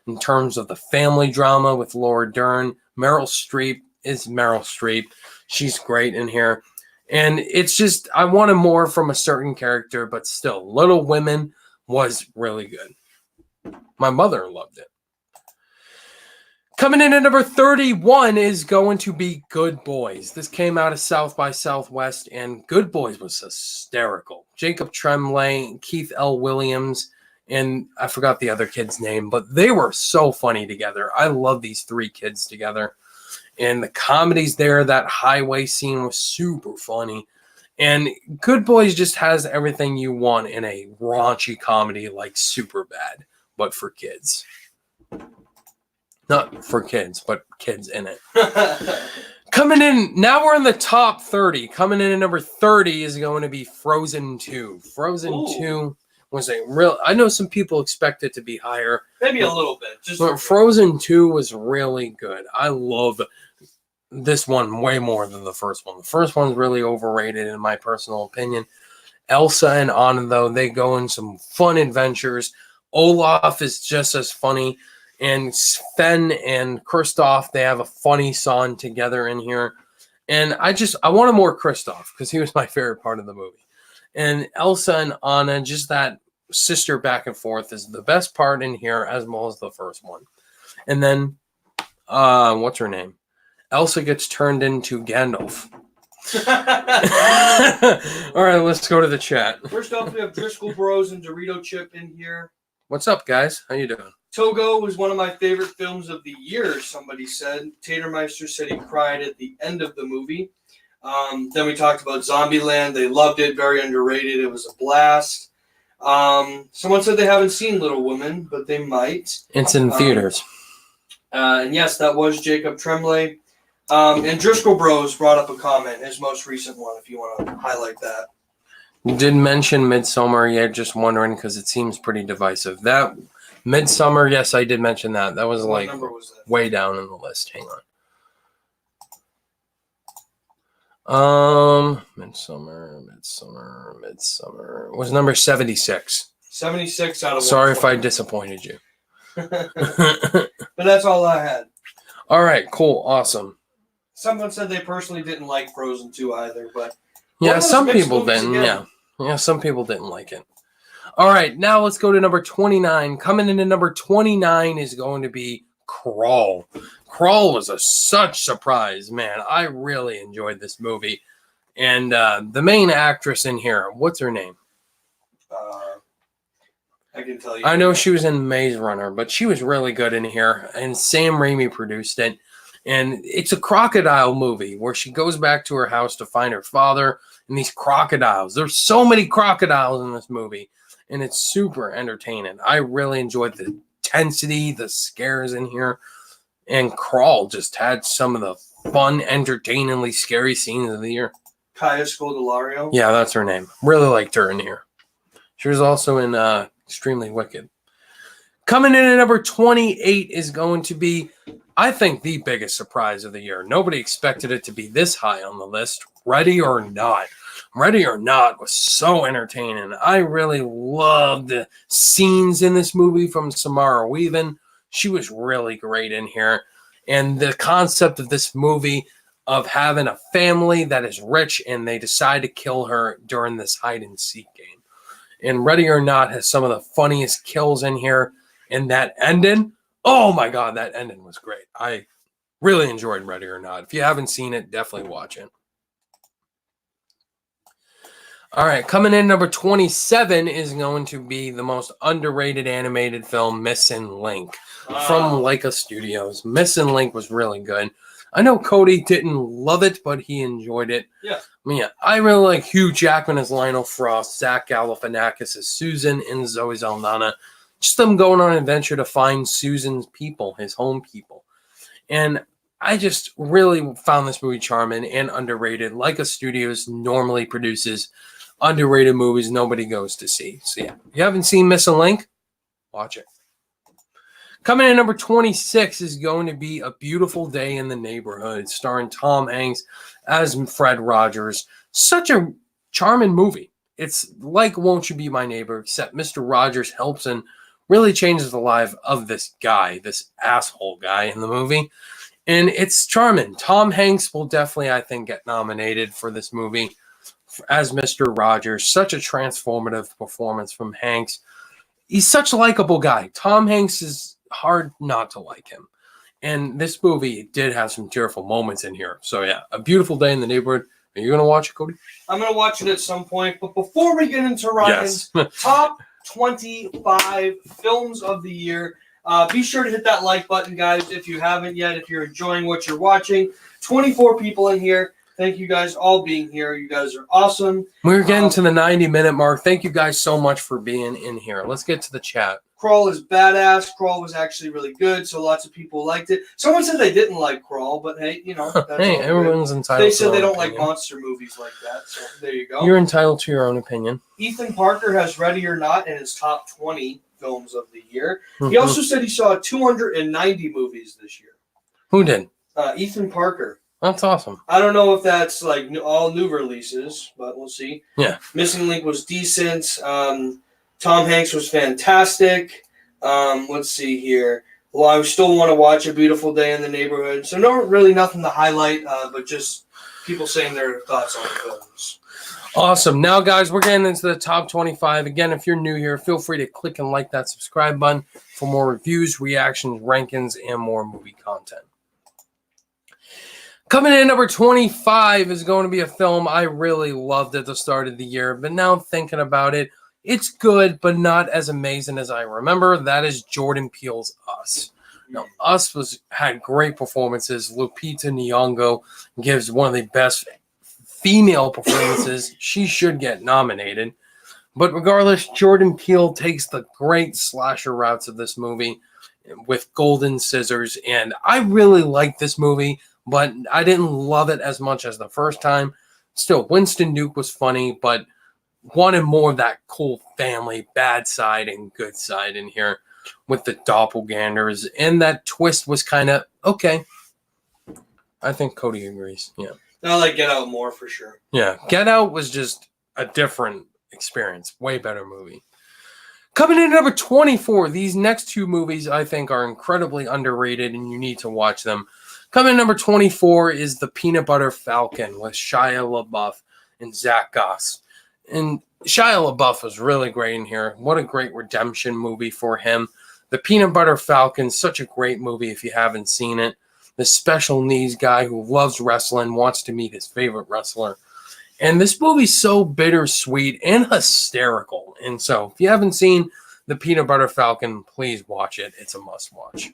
in terms of the family drama with Laura Dern. Meryl Streep is Meryl Streep. She's great in here. And it's just, I wanted more from a certain character, but still, Little Women was really good. My mother loved it. Coming in at number 31 is going to be Good Boys. This came out of South by Southwest, and Good Boys was hysterical. Jacob Tremblay, Keith L. Williams, and I forgot the other kid's name, but they were so funny together. I love these three kids together. And the comedy's there. That highway scene was super funny. And Good Boys just has everything you want in a raunchy comedy like Superbad, but for kids. Not for kids, but kids in it. Coming in, now we're in the top 30. Coming in at number 30 is going to be Frozen 2. Frozen 2 was a real. I know some people expect it to be higher. Maybe a little bit. Just But Frozen 2 was really good. I love this one way more than the first one. The first one's really overrated in my personal opinion. Elsa and Anna, though, they go on some fun adventures. Olaf is just as funny. And Sven and Kristoff, they have a funny song together in here. And I wanted more Kristoff because he was my favorite part of the movie. And Elsa and Anna, just that sister back and forth is the best part in here as well as the first one. And then, what's her name? Elsa gets turned into Gandalf. All right, let's go to the chat. First up, we have Driscoll Bros and Dorito Chip in here. What's up, guys? How you doing? Togo was one of my favorite films of the year, somebody said. Tatermeister said he cried at the end of the movie. Then we talked about Zombieland. They loved it. Very underrated. It was a blast. Someone said they haven't seen Little Women, but they might. It's in theaters. And yes, that was Jacob Tremblay. And Driscoll Bros brought up a comment, his most recent one, if you want to highlight that. You did mention Midsommar, yeah, just wondering because it seems pretty divisive. That Midsommar, yes, I did mention that. That was What like number was that? way down in the list. Hang on. Midsommar was number 76. 76 out of 120. Sorry if I disappointed you. But that's all I had. All right, cool, awesome. Someone said they personally didn't like Frozen 2 either, but Yeah, one of those some mixed people movies didn't. again. Yeah, some people didn't like it. All right, now let's go to number 29. Coming into number 29 is going to be Crawl. Crawl was such surprise, man. I really enjoyed this movie. And the main actress in here, what's her name? I can tell you. I know she was in Maze Runner, but she was really good in here. And Sam Raimi produced it. And it's a crocodile movie where she goes back to her house to find her father and these crocodiles. There's so many crocodiles in this movie, and it's super entertaining. I really enjoyed the intensity, the scares in here. And Crawl just had some of the fun, entertainingly scary scenes of the year. Kaya Scodelario. Yeah, that's her name. Really liked her in here. She was also in Extremely Wicked. Coming in at number 28 is going to be, I think, the biggest surprise of the year. Nobody expected it to be this high on the list. Ready or Not. Ready or Not was so entertaining. I really loved the scenes in this movie from Samara Weaving. She was really great in here. And the concept of this movie of having a family that is rich and they decide to kill her during this hide and seek game. And Ready or Not has some of the funniest kills in here. And that ending, oh my God, that ending was great. I really enjoyed Ready or Not. If you haven't seen it, definitely watch it. All right, coming in number 27 is going to be the most underrated animated film, Missing Link, from Leica Studios. Missing Link was really good. I know Cody didn't love it, but he enjoyed it. Yeah. I mean, yeah, I really like Hugh Jackman as Lionel Frost, Zach Galifianakis as Susan, and Zoe Saldana. Just them going on an adventure to find Susan's people, his home people. And I just really found this movie charming and underrated. Leica Studios normally produces underrated movies nobody goes to see. So yeah, if you haven't seen Missing Link, watch it. Coming in number 26 is going to be A Beautiful Day in the Neighborhood, starring Tom Hanks as Fred Rogers. Such a charming movie. It's like Won't You Be My Neighbor, except Mr. Rogers helps and really changes the life of this guy, this asshole guy in the movie. And it's charming. Tom Hanks will definitely, I think, get nominated for this movie as Mr. Rogers. Such a transformative performance from Hanks. He's such a likable guy. Tom Hanks is hard not to like him. And this movie did have some tearful moments in here. So yeah, A Beautiful Day in the Neighborhood. Are you going to watch it, Cody? I'm going to watch it at some point. But before we get into Ryan's top 25 films of the year, be sure to hit that like button, guys, if you haven't yet. If you're enjoying what you're watching, 24 people in here. Thank you guys all being here. You guys are awesome. We're getting to the 90-minute mark. Thank you guys so much for being in here. Let's get to the chat. Crawl is badass. Crawl was actually really good, so lots of people liked it. Someone said they didn't like Crawl, but hey, that's hey, all everyone's good. entitled They to said their they own don't like opinion. monster movies like that, so there you go. You're entitled to your own opinion. Ethan Parker has Ready or Not in his top 20 films of the year. He Mhm. also said he saw 290 movies this year. Who did? Ethan Parker. That's awesome. I don't know if that's like all new releases, but we'll see. Yeah. Missing Link was decent. Tom Hanks was fantastic. Let's see here. Well, I still want to watch A Beautiful Day in the Neighborhood. So nothing to highlight, but just people saying their thoughts on the films. Awesome. Now, guys, we're getting into the top 25. Again, if you're new here, feel free to click and like that subscribe button for more reviews, reactions, rankings, and more movie content. Coming in at number 25 is going to be a film I really loved at the start of the year, but now thinking about it, it's good, but not as amazing as I remember. That is Jordan Peele's Us. Now, Us had great performances. Lupita Nyong'o gives one of the best female performances. She should get nominated. But regardless, Jordan Peele takes the great slasher routes of this movie with golden scissors, and I really like this movie, but I didn't love it as much as the first time. Still, Winston Duke was funny, but wanted more of that cool family, bad side and good side in here with the doppelgangers, and that twist was kind of okay. I think Cody agrees. Yeah. I like Get Out more for sure. Yeah. Get Out was just a different experience. Way better movie. Coming in at number 24, these next two movies I think are incredibly underrated and you need to watch them. Coming in number 24 is The Peanut Butter Falcon with Shia LaBeouf and Zach Goss. And Shia LaBeouf was really great in here. What a great redemption movie for him. The Peanut Butter Falcon, such a great movie if you haven't seen it. The special needs guy who loves wrestling, wants to meet his favorite wrestler. And this movie's so bittersweet and hysterical. And so if you haven't seen The Peanut Butter Falcon, please watch it. It's a must watch.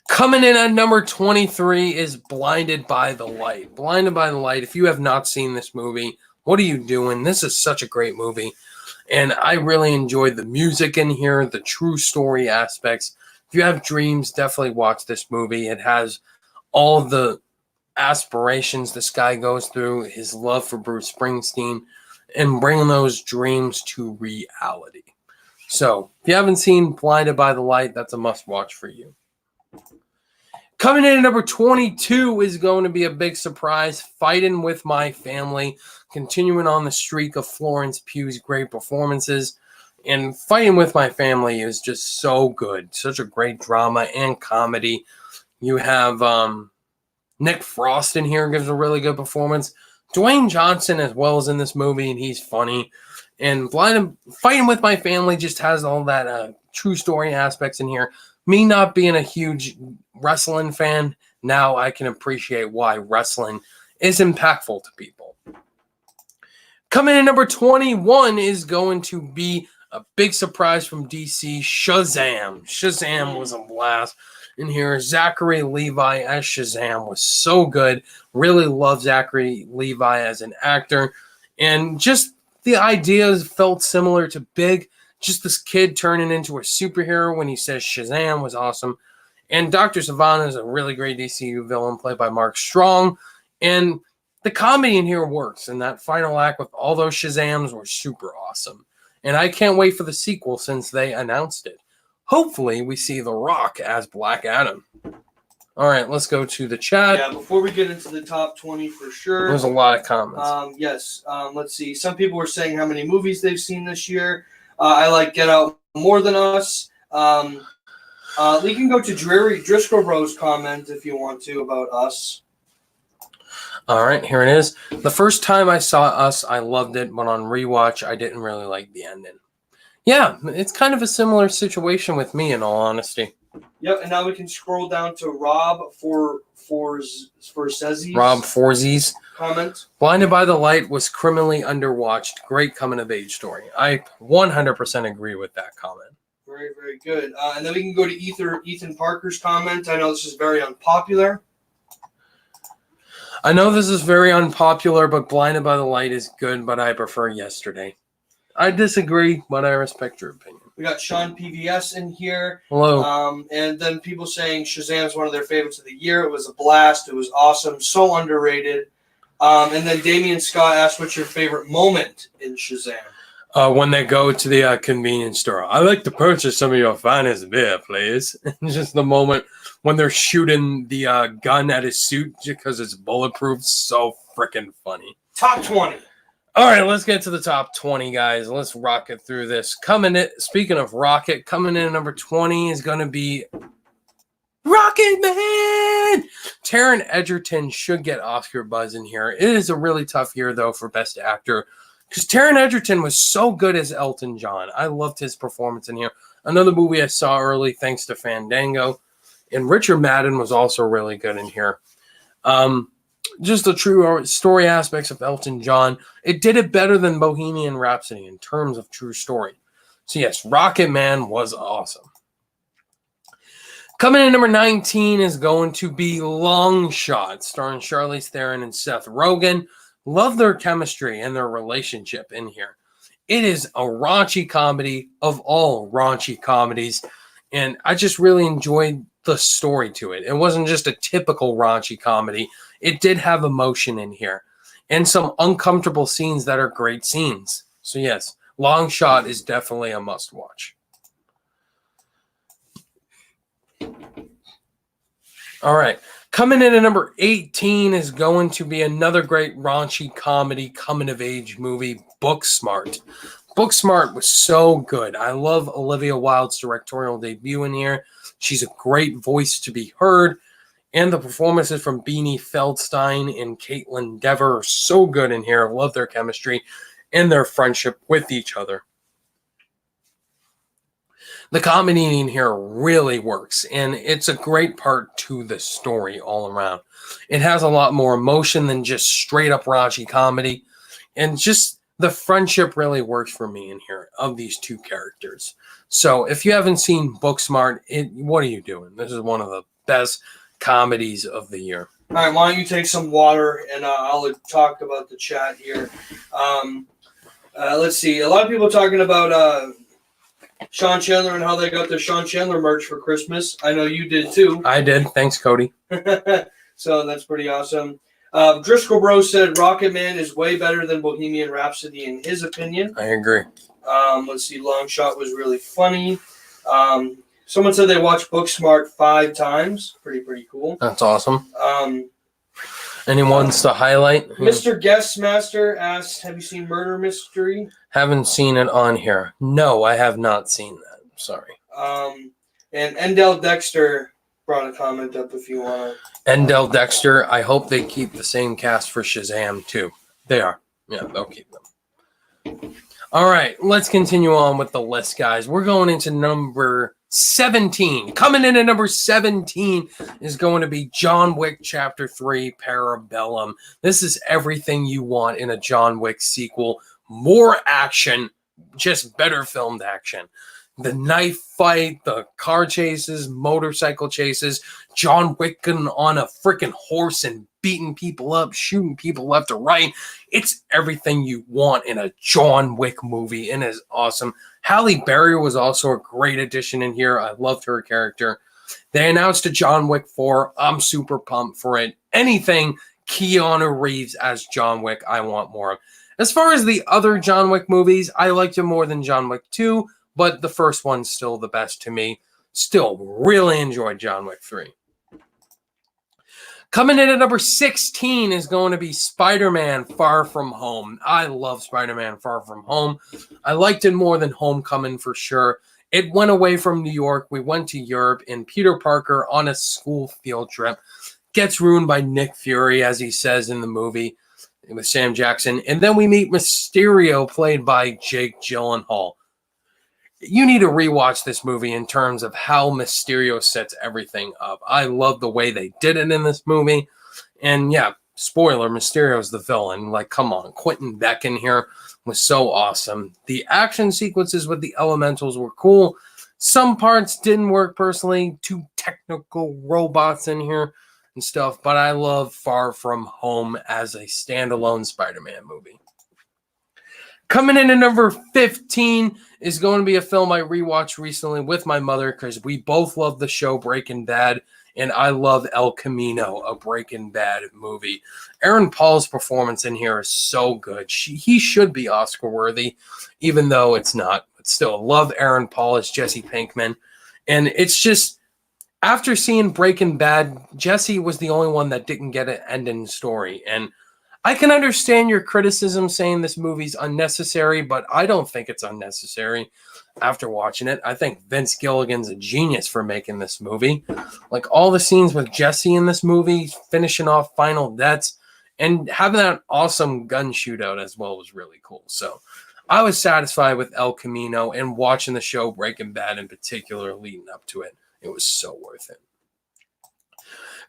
Coming in at number 23 is Blinded by the Light. Blinded by the Light. If you have not seen this movie, what are you doing? This is such a great movie. And I really enjoyed the music in here, the true story aspects. If you have dreams, definitely watch this movie. It has all the aspirations this guy goes through, his love for Bruce Springsteen, and bringing those dreams to reality. So if you haven't seen Blinded by the Light, that's a must watch for you. Coming in at number 22 is going to be a big surprise. Fighting with My Family, continuing on the streak of Florence Pugh's great performances. And Fighting with My Family is just so good. Such a great drama and comedy. You have Nick Frost in here, gives a really good performance. Dwayne Johnson as well is in this movie, and he's funny. And Fighting with My Family just has all that true story aspects in here. Me not being a huge wrestling fan, now I can appreciate why wrestling is impactful to people. Coming in number 21 is going to be a big surprise from DC, Shazam. Shazam was a blast. In here, Zachary Levi as Shazam was so good. Really love Zachary Levi as an actor. And just the ideas felt similar to Big. Just this kid turning into a superhero when he says Shazam was awesome. And Dr. Savannah is a really great DCU villain played by Mark Strong. And the comedy in here works. And that final act with all those Shazams were super awesome. And I can't wait for the sequel since they announced it. Hopefully we see The Rock as Black Adam. All right, let's go to the chat. Yeah, before we get into the top 20 for sure. There's a lot of comments. Yes, let's see. Some people were saying how many movies they've seen this year. I like Get Out more than Us. You can go to Driscoll Bros comment if you want to about Us. All right, here it is. The first time I saw Us, I loved it, but on rewatch, I didn't really like the ending. Yeah, it's kind of a similar situation with me, in all honesty. Yep, and now we can scroll down to Rob Forzezi's Rob Forzy's comment. Blinded by the Light was criminally underwatched. Great coming-of-age story. I 100% agree with that comment. Very, very good. And then we can go to Ethan Parker's comment. I know this is very unpopular. I know this is very unpopular, but Blinded by the Light is good, but I prefer Yesterday. I disagree, but I respect your opinion. We got Sean PVS in here. Hello. And then people saying Shazam's one of their favorites of the year. It was a blast. It was awesome. So underrated. And then Damian Scott asked, what's your favorite moment in Shazam? When they go to the convenience store. I'd like to purchase some of your finest beer, please. Just the moment when they're shooting the gun at his suit because it's bulletproof. So freaking funny. Top 20. All right, let's get to the top 20, guys. Let's rocket through this. Speaking of rocket, coming in at number 20 is going to be Rocket Man! Taron Egerton should get Oscar buzz in here. It is a really tough year, though, for Best Actor because Taron Egerton was so good as Elton John. I loved his performance in here. Another movie I saw early thanks to Fandango. And Richard Madden was also really good in here. Just the true story aspects of Elton John. It did it better than Bohemian Rhapsody in terms of true story. So yes, Rocket Man was awesome. Coming in number 19 is going to be Long Shot, starring Charlize Theron and Seth Rogen. Love their chemistry and their relationship in here. It is a raunchy comedy of all raunchy comedies, and I just really enjoyed the story to it. It wasn't just a typical raunchy comedy. It did have emotion in here and some uncomfortable scenes that are great scenes. So yes, Long Shot is definitely a must watch. All right. Coming in at number 18 is going to be another great raunchy comedy coming of age movie, Booksmart. Booksmart was so good. I love Olivia Wilde's directorial debut in here. She's a great voice to be heard. And the performances from Beanie Feldstein and Caitlin Dever are so good in here. I love their chemistry and their friendship with each other. The comedy in here really works, and it's a great part to the story all around. It has a lot more emotion than just straight up raunchy comedy, and just the friendship really works for me in here of these two characters. So if you haven't seen Booksmart, what are you doing? This is one of the best comedies of the year. All right, why don't you take some water, and I'll talk about the chat here. Let's see. A lot of people talking about Sean Chandler and how they got their Sean Chandler merch for Christmas. I know you did too. I did. Thanks, Cody. So that's pretty awesome. Driscoll Bro said Rocket Man is way better than Bohemian Rhapsody in his opinion. I agree. Let's see. Long Shot was really funny. Someone said they watched Booksmart 5 times. Pretty cool. That's awesome. Anyone wants to highlight? Mr. Guestmaster asked, have you seen Murder Mystery? Haven't seen it on here. No, I have not seen that. Sorry. And Endell Dexter brought a comment up if you want to. Endell Dexter, I hope they keep the same cast for Shazam too. They are. Yeah, they'll keep them. All right, let's continue on with the list, guys. We're going into number 17. Coming in at number 17 is going to be John Wick Chapter 3 Parabellum. This is everything you want in a John Wick sequel. More action, just better filmed action. The knife fight, the car chases, motorcycle chases, John Wick on a freaking horse and beating people up, shooting people left or right. It's everything you want in a John Wick movie, and it's awesome. Halle Berry was also a great addition in here. I loved her character. They announced a John Wick 4. I'm super pumped for it. Anything Keanu Reeves as John Wick, I want more of. As far as the other John Wick movies, I liked it more than John Wick 2, but the first one's still the best to me. Still really enjoyed John Wick 3. Coming in at number 16 is going to be Spider-Man Far From Home. I love Spider-Man Far From Home. I liked it more than Homecoming for sure. It went away from New York. We went to Europe, and Peter Parker on a school field trip gets ruined by Nick Fury, as he says in the movie with Sam Jackson. And then we meet Mysterio, played by Jake Gyllenhaal. You need to rewatch this movie in terms of how Mysterio sets everything up. I love the way they did it in this movie. And yeah, spoiler, Mysterio's the villain. Like, come on. Quentin Beck in here was so awesome. The action sequences with the elementals were cool. Some parts didn't work personally. Too technical robots in here and stuff. But I love Far From Home as a standalone Spider-Man movie. Coming in at number 15 is going to be a film I rewatched recently with my mother because we both love the show Breaking Bad, and I love El Camino, a Breaking Bad movie. Aaron Paul's performance in here is so good. He should be Oscar worthy, even though it's not. But still, love Aaron Paul as Jesse Pinkman. And it's just, after seeing Breaking Bad, Jesse was the only one that didn't get an ending story. And I can understand your criticism saying this movie's unnecessary, but I don't think it's unnecessary after watching it. I think Vince Gilligan's a genius for making this movie. Like all the scenes with Jesse in this movie, finishing off final deaths, and having that awesome gun shootout as well was really cool. So I was satisfied with El Camino, and watching the show Breaking Bad in particular leading up to it. It was so worth it.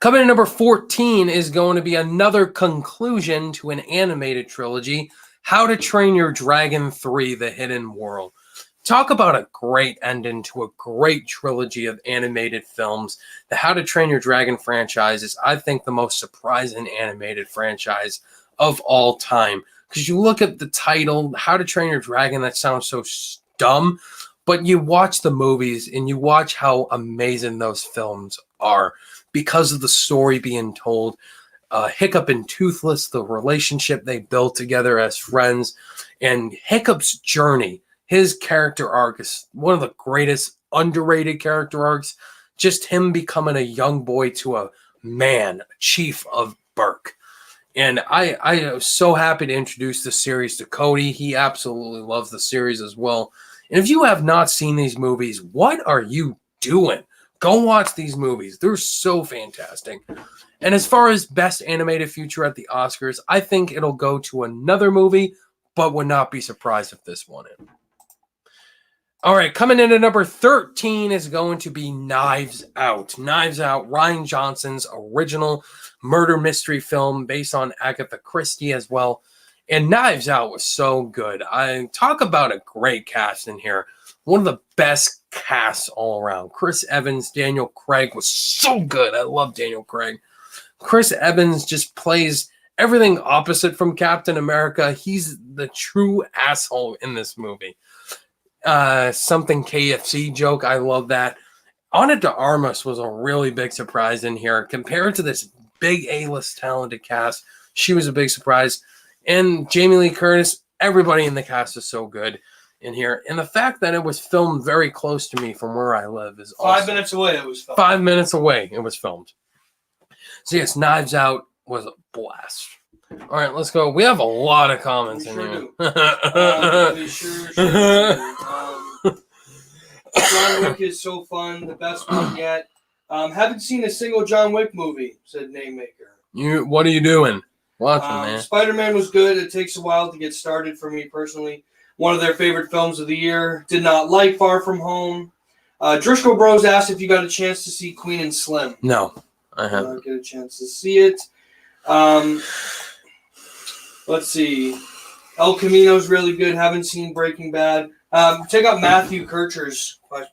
Coming in number 14 is going to be another conclusion to an animated trilogy, How to Train Your Dragon 3: The Hidden World. Talk about a great ending to a great trilogy of animated films. The How to Train Your Dragon franchise is, I think, the most surprising animated franchise of all time. Because you look at the title, How to Train Your Dragon, that sounds so dumb, but you watch the movies and you watch how amazing those films are because of the story being told. Hiccup and Toothless, the relationship they built together as friends, and Hiccup's journey. His character arc is one of the greatest underrated character arcs. Just him becoming a young boy to a man, a chief of Burke. And I was so happy to introduce the series to Cody. He absolutely loves the series as well. And if you have not seen these movies, what are you doing? Go watch these movies. They're so fantastic. And as far as best animated feature at the Oscars, I think it'll go to another movie, but would not be surprised if this won it. All right, coming in at number 13 is going to be Knives Out. Knives Out, Rian Johnson's original murder mystery film based on Agatha Christie as well. And Knives Out was so good. I talk about a great cast in here. One of the best casts all around. Chris Evans, Daniel Craig was so good. I love Daniel Craig. Chris Evans just plays everything opposite from Captain America. He's the true asshole in this movie. Something KFC joke. I love that. Ana de Armas was a really big surprise in here. Compared to this big A-list talented cast, she was a big surprise. And Jamie Lee Curtis, everybody in the cast is so good in here. And the fact that it was filmed very close to me from where I live is awesome. 5 minutes away it was filmed. 5 minutes away it was filmed. So yes, Knives Out was a blast. All right, let's go. We have a lot of comments in here. We sure do. John Wick is so fun, the best one yet. Haven't seen a single John Wick movie, said Naymaker. What are you doing? Watching, man. Spider-Man was good. It takes a while to get started for me personally. One of their favorite films of the year. Did not like Far From Home. Driscoll Bros asked if you got a chance to see Queen and Slim. No, I Did not haven't. get a chance to see it. Let's see. El Camino's really good. Haven't seen Breaking Bad. Check out Matthew Kircher's question.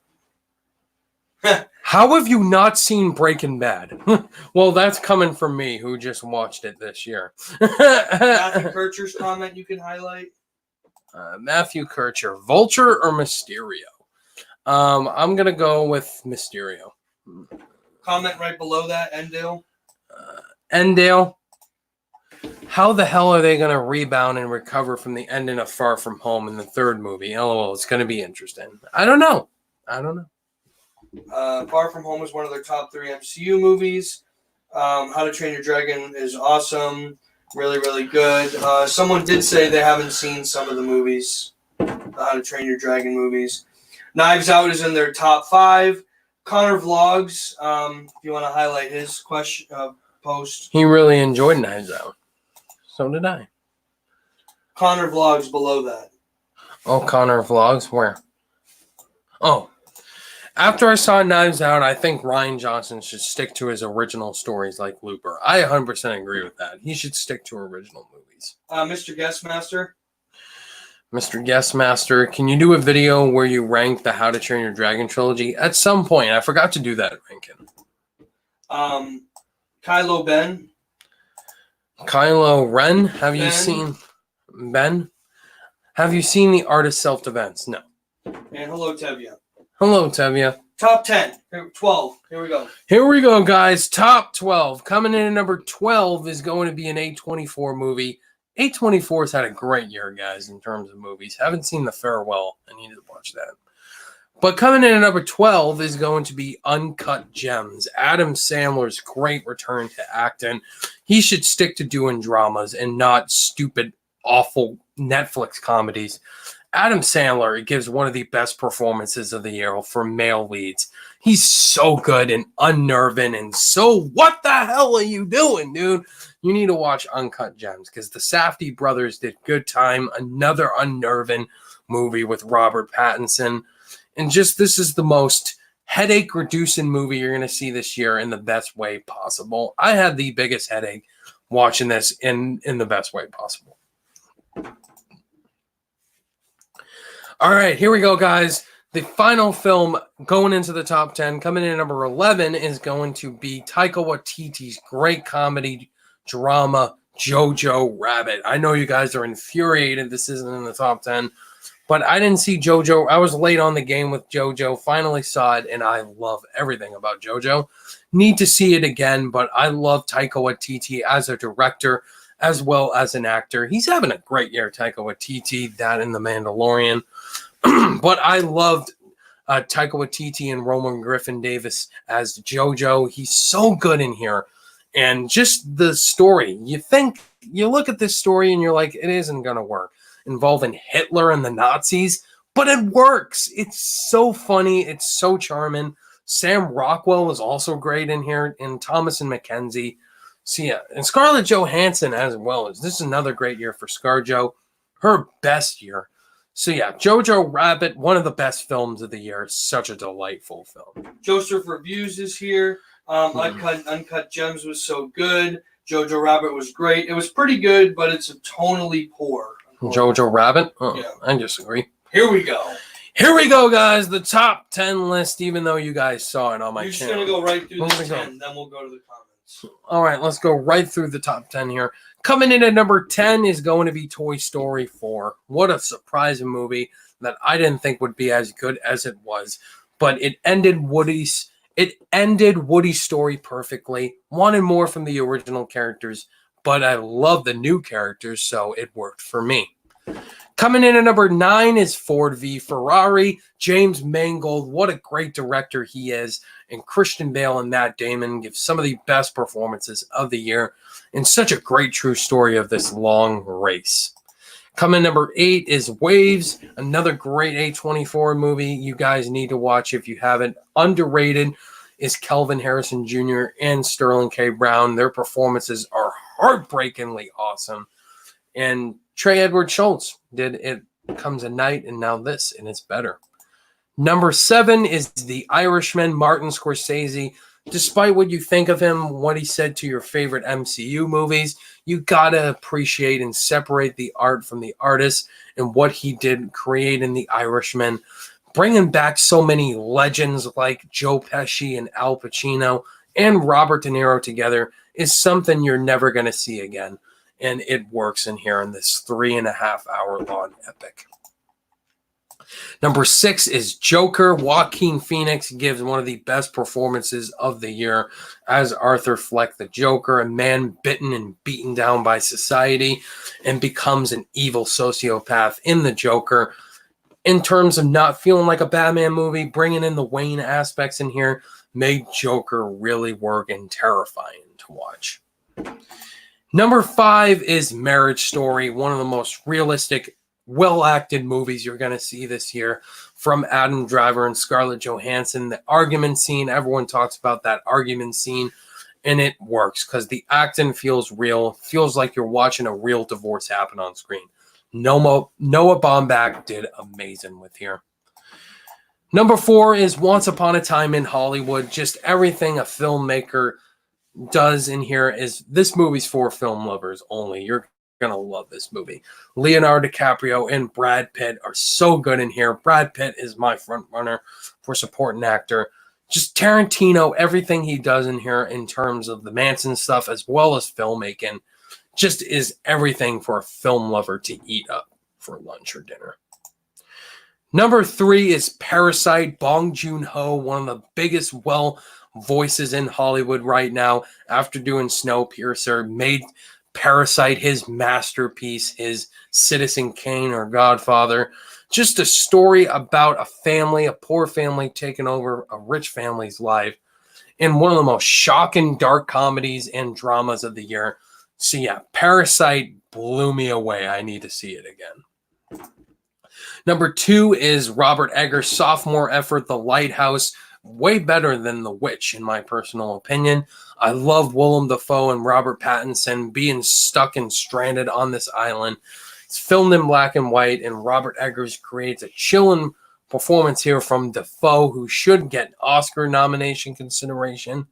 How have you not seen Breaking Bad? Well, that's coming from me, who just watched it this year. Matthew Kircher's comment you can highlight. Matthew Kircher, Vulture or Mysterio? I'm gonna go with Mysterio. Comment right below that, Endale. Endale. How the hell are they gonna rebound and recover from the ending of Far From Home in the third movie? LOL, it's gonna be interesting. I don't know. Far From Home is one of their top 3 MCU movies. How to Train Your Dragon is awesome. Really, really good. Someone did say they haven't seen some of the movies, the How to Train Your Dragon movies. Knives Out is in their top 5. Connor Vlogs, if you want to highlight his question post. He really enjoyed Knives Out. So did I. Connor Vlogs below that. Oh, Connor Vlogs? Where? Oh. After I saw Knives Out, I think Rian Johnson should stick to his original stories like Looper. I 100% agree with that. He should stick to original movies. Mr. Guestmaster. Mr. Guestmaster, can you do a video where you rank the How to Train Your Dragon trilogy? At some point, I forgot to do that ranking. Kylo Ben. Kylo Ren, have you seen Ben? Have you seen The Art of Self-Defense? No. And hello, Tevya. Hello, Tevya. Top 10. 12. Here we go. Here we go, guys. Top 12. Coming in at number 12 is going to be an A24 movie. A24's had a great year, guys, in terms of movies. Haven't seen The Farewell. I need to watch that. But coming in at number 12 is going to be Uncut Gems. Adam Sandler's great return to acting. He should stick to doing dramas and not stupid, awful Netflix comedies. Adam Sandler gives one of the best performances of the year for male leads. He's so good and unnerving and so what the hell are you doing, dude? You need to watch Uncut Gems because the Safdie brothers did Good Time, another unnerving movie with Robert Pattinson. And just this is the most headache-reducing movie you're going to see this year in the best way possible. I had the biggest headache watching this in the best way possible. All right, here we go, guys. The final film going into the top 10, coming in at number 11, is going to be Taika Waititi's great comedy drama, Jojo Rabbit. I know you guys are infuriated this isn't in the top 10, but I didn't see Jojo. I was late on the game with Jojo, finally saw it, and I love everything about Jojo. Need to see it again, but I love Taika Waititi as a director as well as an actor. He's having a great year, Taika Waititi, that and The Mandalorian. But I loved Taika Waititi and Roman Griffin Davis as Jojo. He's so good in here. And just the story. You look at this story and you're like, it isn't going to work. Involving Hitler and the Nazis. But it works. It's so funny. It's so charming. Sam Rockwell was also great in here. And Thomas and Mackenzie. So yeah, and Scarlett Johansson as well. This is another great year for ScarJo. Her best year. So yeah, Jojo Rabbit, one of the best films of the year. Such a delightful film. Joseph Reviews is here. Uncut Gems was so good. Jojo Rabbit was great. It was pretty good, but it's tonally poor. Jojo Rabbit? Oh, yeah. I disagree. Here we go. Here we go, guys. The top 10 list, even though you guys saw it on my channel. You're just going to go right through the 10, then we'll go to the comments. All right, let's go right through the top 10 here. Coming in at number 10 is going to be Toy Story 4. What a surprising movie that I didn't think would be as good as it was. But it ended Woody's story perfectly. Wanted more from the original characters, but I love the new characters, so it worked for me. Coming in at number 9 is Ford v Ferrari. James Mangold, what a great director he is. And Christian Bale and Matt Damon give some of the best performances of the year. And such a great true story of this long race. Coming number 8 is Waves, another great A24 movie you guys need to watch if you haven't. Underrated is Kelvin Harrison Jr. and Sterling K. Brown. Their performances are heartbreakingly awesome. And Trey Edward Schultz did It Comes a Night and now this, and it's better. Number 7 is The Irishman, Martin Scorsese. Despite what you think of him, what he said to your favorite MCU movies, you gotta appreciate and separate the art from the artist and what he did create in The Irishman. Bringing back so many legends like Joe Pesci and Al Pacino and Robert De Niro together is something you're never going to see again. And it works in here in this 3.5 hour long epic. Number 6 is Joker. Joaquin Phoenix gives one of the best performances of the year as Arthur Fleck, the Joker, a man bitten and beaten down by society and becomes an evil sociopath in the Joker. In terms of not feeling like a Batman movie, bringing in the Wayne aspects in here made Joker really work and terrifying to watch. Number 5 is Marriage Story, one of the most realistic, well-acted movies you're going to see this year from Adam Driver and Scarlett Johansson. The argument scene, everyone talks about that argument scene, and it works because the acting feels real, feels like you're watching a real divorce happen on screen. Noah Baumbach did amazing with here. Number 4 is Once Upon a Time in Hollywood. Just everything a filmmaker does in here is this movie's for film lovers only. You're going to love this movie. Leonardo DiCaprio and Brad Pitt are so good in here. Brad Pitt is my front runner for supporting actor. Just Tarantino, everything he does in here in terms of the Manson stuff as well as filmmaking just is everything for a film lover to eat up. for lunch or dinner. Number 3 is Parasite. Bong Joon-ho, one of the biggest voices in Hollywood right now, after doing Snowpiercer, made Parasite his masterpiece, his Citizen Kane or Godfather. Just a story about a family, a poor family taking over a rich family's life, in one of the most shocking dark comedies and dramas of the year. So yeah, Parasite blew me away. I need to see it again. Number 2 is Robert Eggers' sophomore effort, The Lighthouse. Way better than The Witch, in my personal opinion. I love Willem Dafoe and Robert Pattinson being stuck and stranded on this island. It's filmed in black and white, and Robert Eggers creates a chilling performance here from Dafoe, who should get Oscar nomination consideration,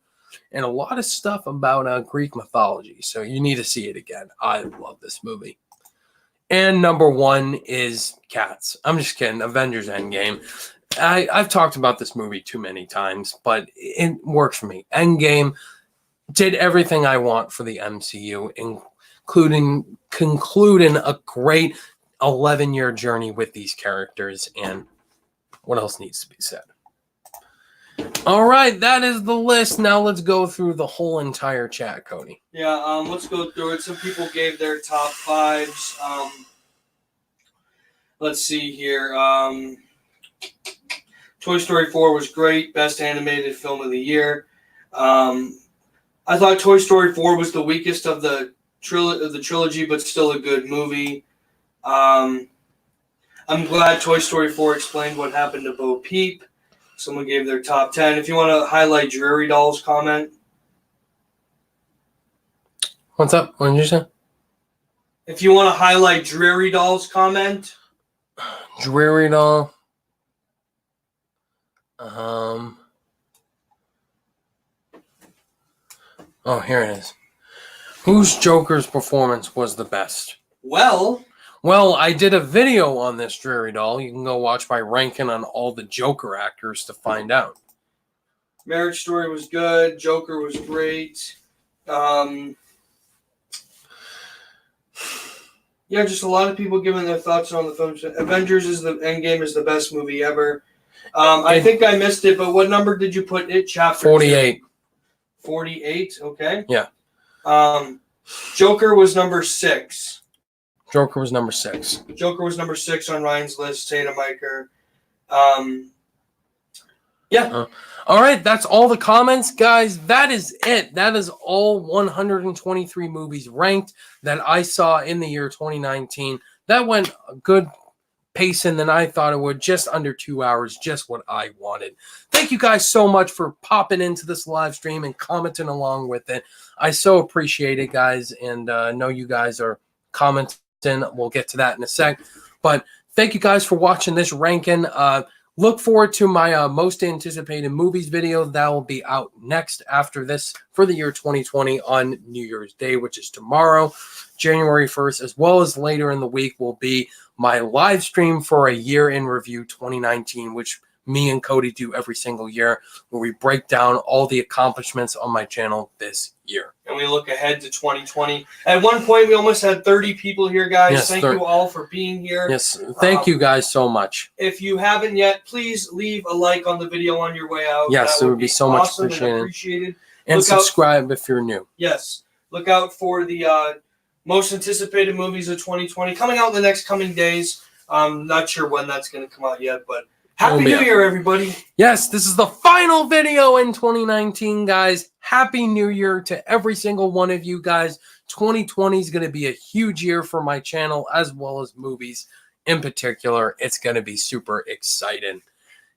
and a lot of stuff about Greek mythology. So you need to see it again. I love this movie. And number 1 is Cats. I'm just kidding. Avengers Endgame. I've talked about this movie too many times, but it works for me. Endgame did everything I want for the MCU, including concluding a great 11-year journey with these characters. And what else needs to be said? All right, that is the list. Now let's go through the whole entire chat, Cody. Yeah, let's go through it. Some people gave their top 5s. Let's see here. Toy Story 4 was great. Best animated film of the year. I thought Toy Story 4 was the weakest of the trilogy, but still a good movie. I'm glad Toy Story 4 explained what happened to Bo Peep. Someone gave their top 10. If you want to highlight Dreary Doll's comment. What's up? What did you say? If you want to highlight Dreary Doll's comment. Dreary Doll. Oh, here it is. Whose Joker's performance was the best? Well, I did a video on this, Dreary Doll. You can go watch my ranking on all the Joker actors to find out. Marriage Story was good. Joker was great. Yeah, just a lot of people giving their thoughts on the film. Avengers Endgame is the best movie ever. I think I missed it, but what number did you put it? Chapter 48. 48, okay. Yeah. Joker was number 6. Joker was number 6. Joker was number 6 on Ryan's list. Sademacher. Yeah. All right, that's all the comments, guys. That is it. That is all 123 movies ranked that I saw in the year 2019. That went a good pacing than I thought it would. Just under 2 hours, just what I wanted. Thank you guys so much for popping into this live stream and commenting along with it. I so appreciate it, guys, and know you guys are commenting. We'll get to that in a sec. But thank you guys for watching this ranking. Look forward to my most anticipated movies video. That will be out next after this for the year 2020 on New Year's Day, which is tomorrow, January 1st, as well as later in the week will be my live stream for a year in review 2019, which me and Cody do every single year, where we break down all the accomplishments on my channel this year. And we look ahead to 2020. At one point, we almost had 30 people here, guys. Yes, thank you all for being here. Yes, thank you guys so much. If you haven't yet, please leave a like on the video on your way out. Yes, it would be so much appreciated. And subscribe if you're new. Yes. Look out for the most anticipated movies of 2020 coming out in the next coming days. I'm not sure when that's going to come out yet, but Happy New Year, everybody. Yes, this is the final video in 2019, guys. Happy New Year to every single one of you guys. 2020 is going to be a huge year for my channel as well as movies in particular. It's going to be super exciting.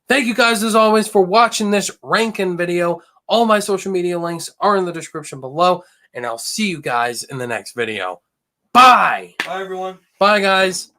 Thank you guys, as always, for watching this ranking video. All my social media links are in the description below, and I'll see you guys in the next video. Bye. Bye, everyone. Bye, guys.